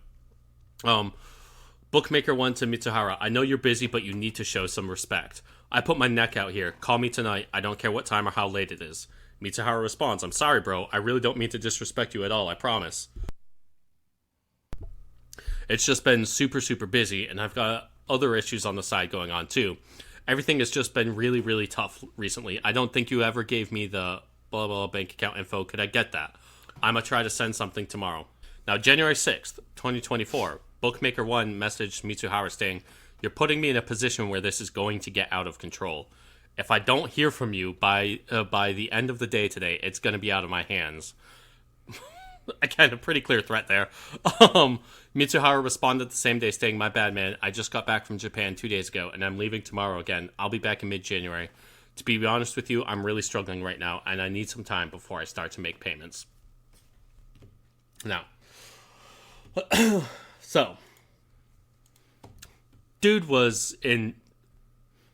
Bookmaker1 to Mizuraha, I know you're busy, but you need to show some respect. I put my neck out here. Call me tonight. I don't care what time or how late it is. Mizuraha responds, I'm sorry, bro. I really don't mean to disrespect you at all, I promise. It's just been super, super busy, and I've got other issues on the side going on, too. Everything has just been really, really tough recently. I don't think you ever gave me the blah, blah, bank account info. Could I get that? I'm going to try to send something tomorrow. Now, January 6th, 2024, Bookmaker1 messaged Mizuraha saying, you're putting me in a position where this is going to get out of control. If I don't hear from you by the end of the day today, it's going to be out of my hands. Again, a pretty clear threat there. Mizuraha responded the same day saying, my bad, man. I just got back from Japan 2 days ago, and I'm leaving tomorrow again. I'll be back in mid-January. To be honest with you, I'm really struggling right now, and I need some time before I start to make payments. Now, so, dude was in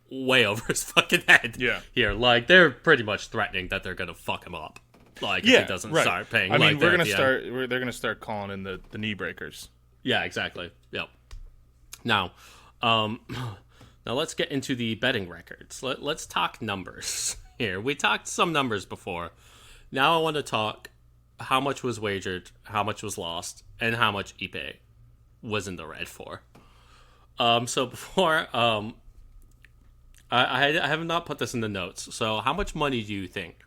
way over his fucking head here. Like, they're pretty much threatening that they're going to fuck him up. Like, if he doesn't start paying. I mean, like we're gonna start. They're gonna start calling in the knee breakers. Yeah, exactly. Yep. Now, now let's get into the betting records. Let's talk numbers here. We talked some numbers before. Now I want to talk how much was wagered, how much was lost, and how much Ippei was in the red for. So before, I have not put this in the notes. So how much money do you think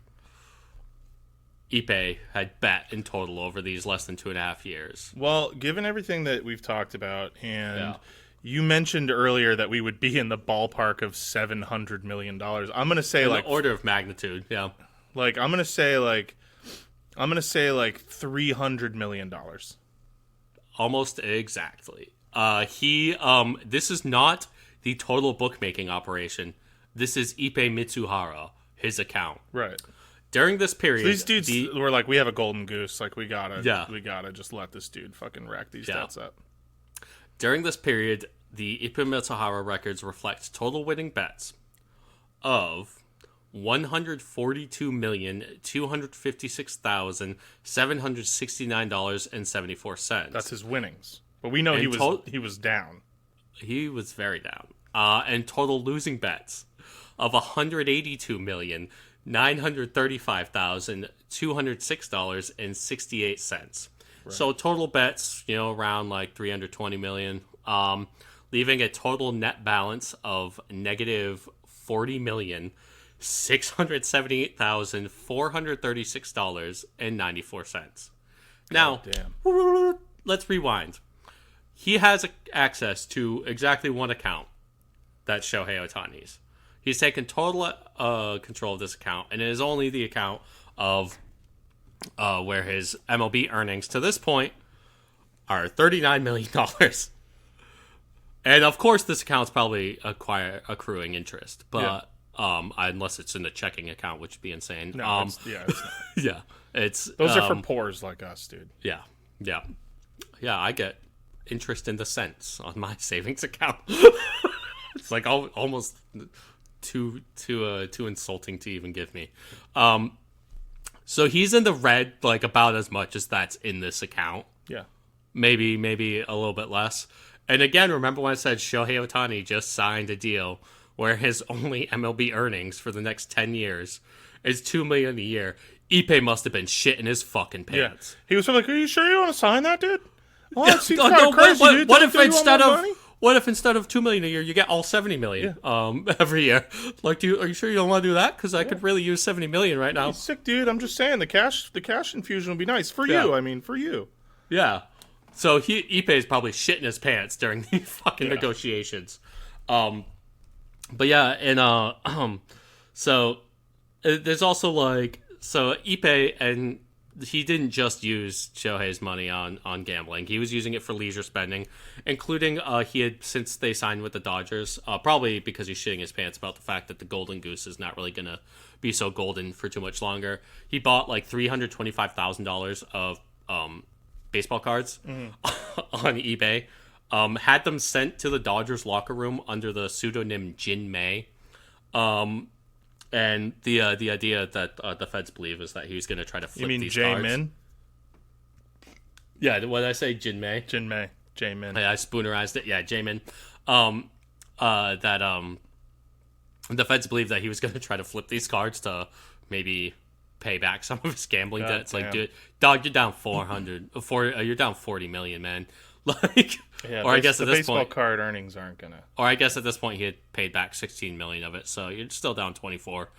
Ippei had bet in total over these less than 2.5 years? Well, given everything that we've talked about, and you mentioned earlier that we would be in the ballpark of $700 million. I'm gonna say in like the order of magnitude, yeah. Like I'm gonna say like $300 million. Almost exactly. This is not the total bookmaking operation. This is Ippei Mizuraha, his account. Right. During this period, so these dudes were like, we have a golden goose. Like, we gotta just let this dude fucking rack these stats up. During this period, the Ippei Mizuraha records reflect total winning bets of $142,256,769.74. That's his winnings, but we know he was down. He was very down. And total losing bets of $182,935,206.68. Right. So total bets, around like $320 million. leaving a total net balance of negative $40,678,436.94. Now, let's rewind. He has access to exactly one account. That's Shohei Ohtani's. He's taken total control of this account, and it is only the account of where his MLB earnings to this point are $39 million. And of course, this account's probably accruing interest, but unless it's in a checking account, which would be insane. No, it's not. Yeah, those are for poors like us, dude. Yeah. I get interest in the cents on my savings account. It's like almost too insulting to even give me. So he's in the red like about as much as that's in this account. Yeah, maybe a little bit less. And again, remember when I said Shohei Ohtani just signed a deal where his only MLB earnings for the next 10 years is $2 million a year? Ippei must have been shitting his fucking pants. Yeah. He was like, "Are you sure you want to sign that, dude? Oh, that seems kind of crazy, dude. What if instead of $2 million a year, you get all $70 million every year? Like, are you sure you don't want to do that? Because I could really use $70 million right now. He's sick, dude. I'm just saying the cash infusion would be nice for you. I mean, for you. Yeah. So Ippei is probably shitting his pants during these fucking negotiations. But yeah, and so there's also like Ippei, and he didn't just use Shohei's money on gambling. He was using it for leisure spending, including he had, since they signed with the Dodgers, probably because he's shitting his pants about the fact that the Golden Goose is not really gonna be so golden for too much longer. He bought like $325,000 of baseball cards on eBay, had them sent to the Dodgers locker room under the pseudonym Jin May, and the idea that the feds believe is that he's going to try to flip these cards. You mean J-Min? Yeah, what did I say? Jin May? J-Min. I spoonerized it. Yeah, J-Min. The feds believe that he was going to try to flip these cards to maybe pay back some of his gambling debts. Like, dude, dog, you're down you're down $40 million, man. Like, or I guess at this point, baseball card earnings aren't gonna. Or I guess at this point he had paid back $16 million of it, so you're still down 24.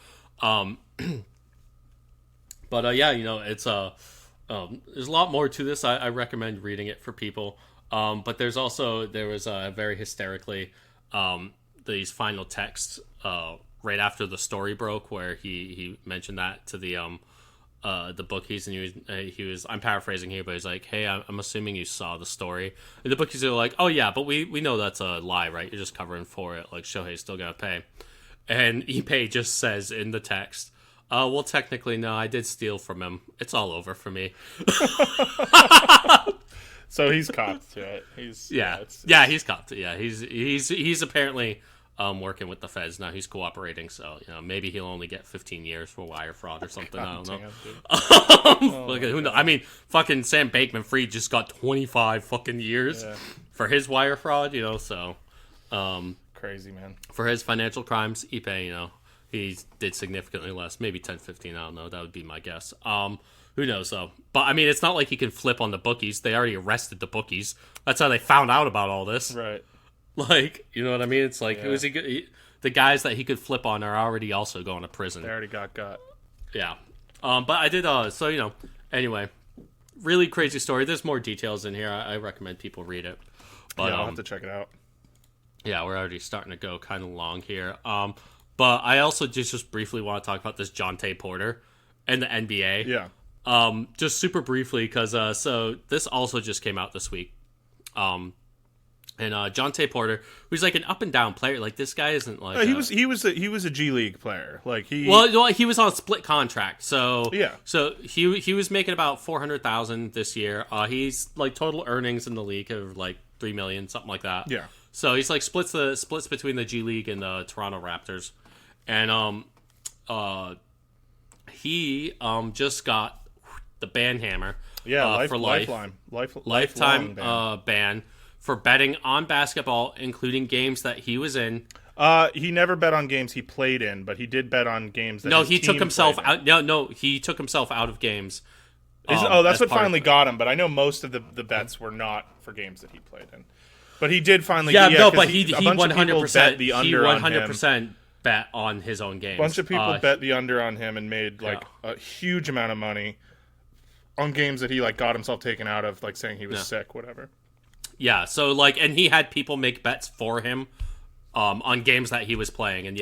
But yeah, it's there's a lot more to this. I recommend reading it for people. But there was very hysterically these final texts right after the story broke, where he mentioned that to the bookies, and he was I'm paraphrasing here, but he's like, "Hey, I'm assuming you saw the story." And the bookies are like, "Oh yeah, but we know that's a lie, right? You're just covering for it. Like, Shohei's still gonna pay." And Ippei just says in the text, well, technically, no, I did steal from him. It's all over for me. So he's copped to it. He's copped it. Yeah, he's apparently working with the feds now. He's cooperating, so maybe he'll only get 15 years for wire fraud or something. I don't know. Who knows? I mean, fucking Sam Bankman-Fried just got 25 fucking years for his wire fraud. So crazy, man. For his financial crimes, Ippei, he did significantly less, maybe 10, 15. I don't know. That would be my guess. Who knows though? But I mean, it's not like he can flip on the bookies. They already arrested the bookies. That's how they found out about all this. Right. Like, you know what I mean? It's like, who is he? The guys that he could flip on are already also going to prison. They already got. Yeah. But I did. Anyway, really crazy story. There's more details in here. I recommend people read it. But I'll have to check it out. Yeah, we're already starting to go kind of long here. But I also just briefly want to talk about this Jontay Porter and the NBA. Yeah. Just super briefly, because so this also just came out this week. And Jontay Porter, who's like an up and down player, like this guy isn't like he was a G League player. Like he was on a split contract, so yeah. So he was making about $400,000 this year. He's like total earnings in the league of like $3 million, something like that. Yeah. So he's like splits between the G League and the Toronto Raptors, and he just got the ban hammer. Yeah, for life. Lifetime ban for betting on basketball, including games that he was in. He never bet on games he played in, but he did bet on games that he took himself out. No, he took himself out of games. That's what finally got him. But I know most of the bets were not for games that he played in. But he did finally. But he 100% bet the under on him. 100% bet on his own games. A bunch of people bet the under on him and made like a huge amount of money on games that he like got himself taken out of, like saying he was sick, whatever. Yeah, so like, and he had people make bets for him on games that he was playing, and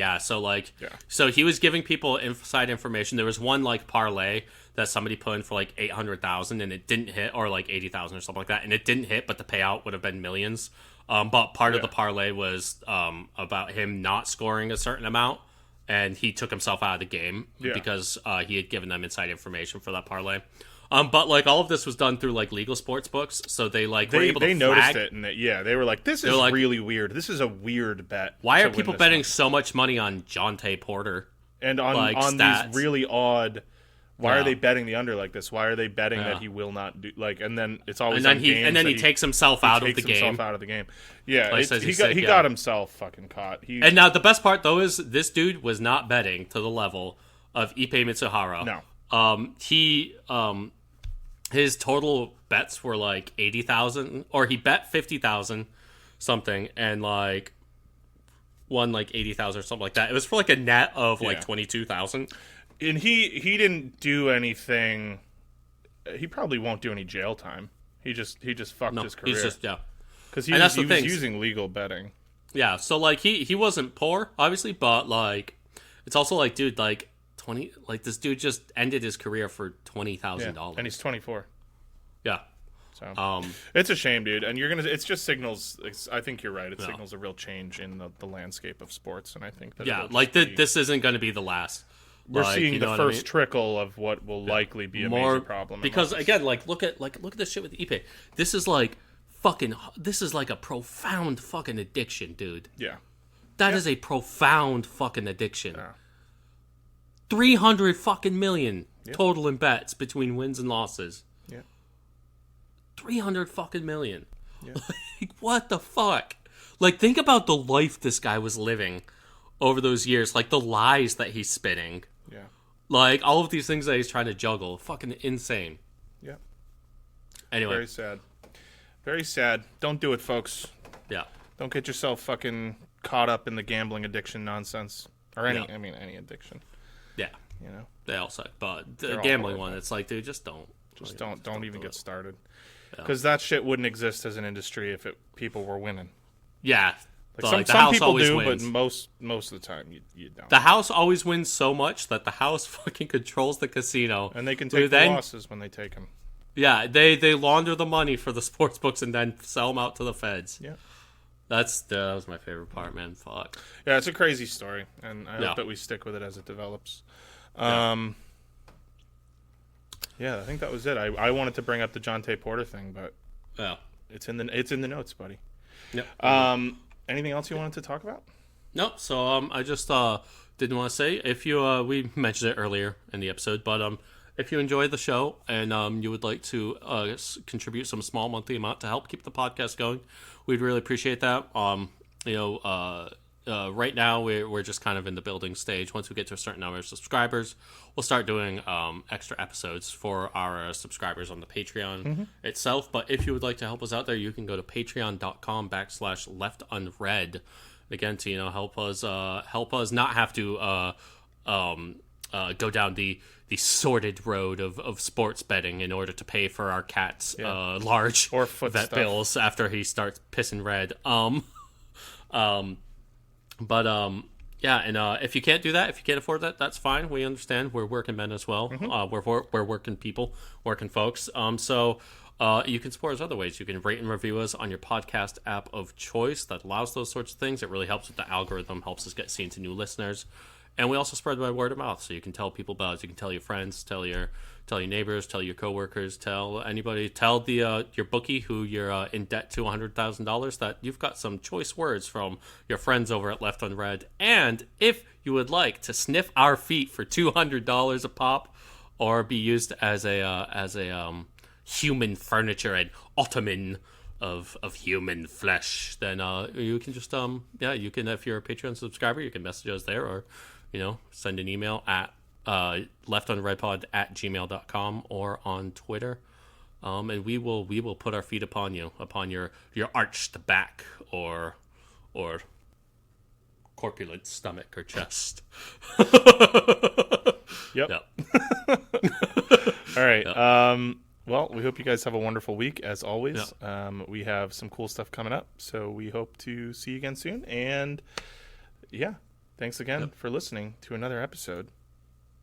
so he was giving people inside information. There was one like parlay that somebody put in for like 800,000 and it didn't hit, or like 80,000 or something like that, and it didn't hit, but the payout would have been millions. But part of the parlay was about him not scoring a certain amount, and he took himself out of the game because he had given them inside information for that parlay. But like all of this was done through like legal sports books, so they were able to they noticed it, and they were like, "This is like, really weird. This is a weird bet." Why are people betting so much money on Jontay Porter and on these really odd? Why are they betting the under like this? Why are they betting that he will not do like? And then it's always and then he takes himself out of the game. Yeah, he got himself fucking caught. And now the best part though is this dude was not betting to the level of Ippei Mizuraha. No. His total bets were like 80,000, or he bet 50,000 something and like won like 80,000 or something like that. It was for like a net of like 22,000. And he didn't do anything. He probably won't do any jail time. He just fucked his career. He's just because he was using legal betting. Yeah, so like he wasn't poor obviously, but like it's also like, dude, like this dude just ended his career for $20,000, and he's 24. Yeah, so it's a shame, dude. And it just signals. I think you're right. It signals a real change in the landscape of sports, and I think that this isn't going to be the last. We're seeing the first trickle of what will likely be a major problem. Because again, look at this shit with Ippei. This is like a profound fucking addiction, dude. Yeah, that is a profound fucking addiction. Yeah. 300 fucking million total in bets between wins and losses. Yeah. 300 fucking million. Yeah. Like, what the fuck? Like, think about the life this guy was living over those years. Like, the lies that he's spitting. Yeah. Like, all of these things that he's trying to juggle. Fucking insane. Yeah. Anyway. Very sad. Very sad. Don't do it, folks. Yeah. Don't get yourself fucking caught up in the gambling addiction nonsense. Or any addiction. Yeah, you know they all suck, but the gambling one, it's like, dude, just don't even get started, because that shit wouldn't exist as an industry if people were winning. Yeah, like some people do, wins. But most of the time you don't. The house always wins so much that the house fucking controls the casino, and they can take the losses when they take them. Yeah, they launder the money for the sports books and then sell them out to the feds. Yeah. That was my favorite part, man. Fuck. Yeah, it's a crazy story, and I hope that we stick with it as it develops. I think that was it. I wanted to bring up the Jontay Porter thing, but it's in the notes, buddy. Yep. Anything else you wanted to talk about? No. So I just didn't want to say, if you we mentioned it earlier in the episode, but if you enjoy the show and you would like to contribute some small monthly amount to help keep the podcast going, we'd really appreciate that. Right now we're just kind of in the building stage. Once we get to a certain number of subscribers, we'll start doing extra episodes for our subscribers on the Patreon itself. But if you would like to help us out there, you can go to patreon.com/leftunread. Again, to help us not have to go down the sordid road of sports betting in order to pay for our cat's large or foot vet bills after he starts pissing red. If you can't do that, if you can't afford that, that's fine. We understand. We're working men as well. We're working people, working folks. So you can support us other ways. You can rate and review us on your podcast app of choice that allows those sorts of things. It really helps with the algorithm, helps us get seen to new listeners. And we also spread by word of mouth, so you can tell people about it. You can tell your friends, tell your neighbors, tell your coworkers, tell anybody, tell your bookie who you're in debt to $100,000 that you've got some choice words from your friends over at Left Unread. And if you would like to sniff our feet for $200 a pop, or be used as a human furniture and ottoman of human flesh, then you can just you can, if you're a Patreon subscriber, you can message us there, or send an email at leftunreadpod@gmail.com, or on Twitter and we will put our feet upon you, upon your arched back or corpulent stomach or chest. Yep. All right. Yep. Well, we hope you guys have a wonderful week, as always. Yep. We have some cool stuff coming up, so we hope to see you again soon. And, yeah, thanks again for listening to another episode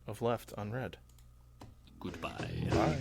of Left Unread. Goodbye. Bye.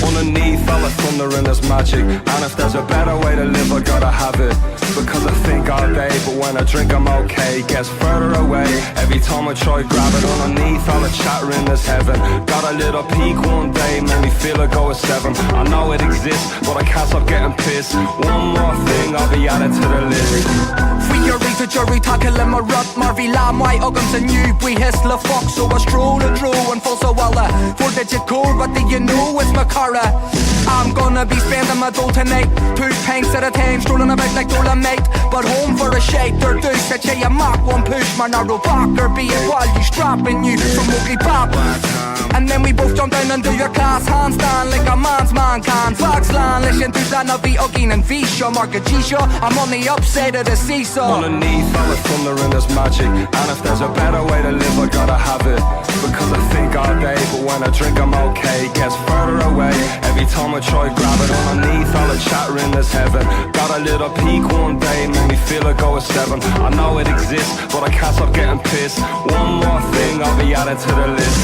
Underneath all the thunder and there's magic, and if there's a better way to live I gotta have it. Because I think all day, but when I drink I'm okay. Gets further away every time I try grab it. Underneath all the chattering there's heaven. Got a little peak one day, made me feel I go at 7. I know it exists, but I can't stop getting pissed. One more thing, I'll be added to the list. Frieri til jury, tackle mig rødt, maar vi lader mig og om til ny. Vi hæsler fuck, så jeg stråler droen for så alle. For det til kor, but do you know it's my car? I'm gonna be spending my dough tonight. 2 pints at a time, strolling about like Dolomite. But home for a shake, they're deuce that you mark one push. My narrow Parker be it while you strapping you from ugly pop. And then we both jump down and do your class handstand like a man's man can. Foxland, listen to that of the Ogin and Visha. Mark a G-Show, I'm on the upside of the seesaw. Underneath all the thunder and there's magic, and if there's a better way to live I gotta have it. Because I think all day, but when I drink I'm okay. Gets further away every time I try grab it. Underneath all the chattering there's heaven. Got a little peak one day, made me feel I go at 7. I know it exists, but I can't stop getting pissed. One more thing, I'll be added to the list.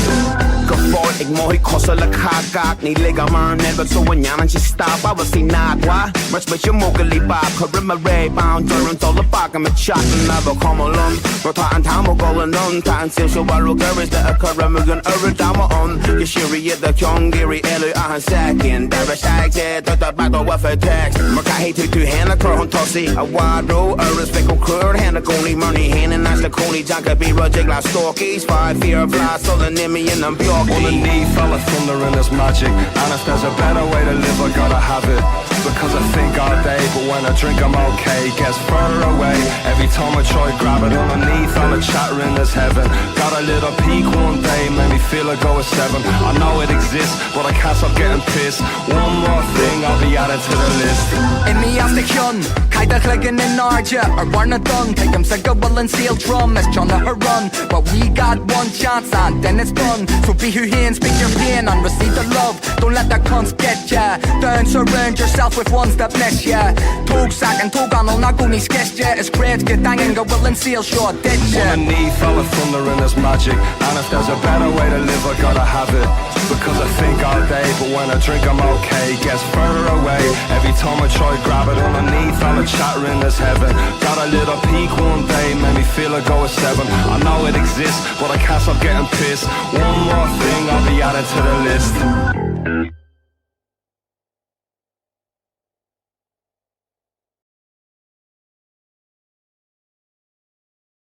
For ik mooi kostelijk haak niet liggen maar net wat zo een jannetje stap. I was in agua, maar met je mogelijk bab. Cover my ray bound, durant all the back and my chat and never come along. Maar ta time will go and on, ta and still so well girl is the occur me gun over down on. Je sherry the young Gary Ellie a second. Daar is hij zit dat de battle with a text. Maar kan hij to hand a crown tossy. A wide row, a respect on curd hand a coney money hand and that's the coney junk a be roger glass stalkies. 5 fear fly so the name in them bjorky. Underneath all the thunder and there's magic, and if there's a better way to live I gotta have it. Because I think all day, but when I drink I'm okay. Gets further away every time I try grab it. Underneath all the chattering there's heaven. Got a little peak one day, made me feel I go at 7. I know it exists, but I can't stop getting pissed. One more thing, I'll be added to the list. In the afternoon, kaida kligging in Arja, or Warner Dunn. Take him sick of and seal drum as John her run. But we got one chance and then it's done. So be who he and speak your pain and receive the love. Don't let that cunts get ya. Don't surround yourself with ones that bless ya. Tog sack and tog on all not gonna sketch ya. It's great, get danging, go will and seal short dead ya. Underneath all the thunder and there's magic, and if there's a better way to live I gotta have it. Because I think all day, but when I drink I'm okay. Gets further away every time I try grab it. Underneath all the chattering there's heaven. Got a little peak one day, made me feel I go at 7. I know it exists, but I can't stop getting pissed. One more thing, I'll be added to the list.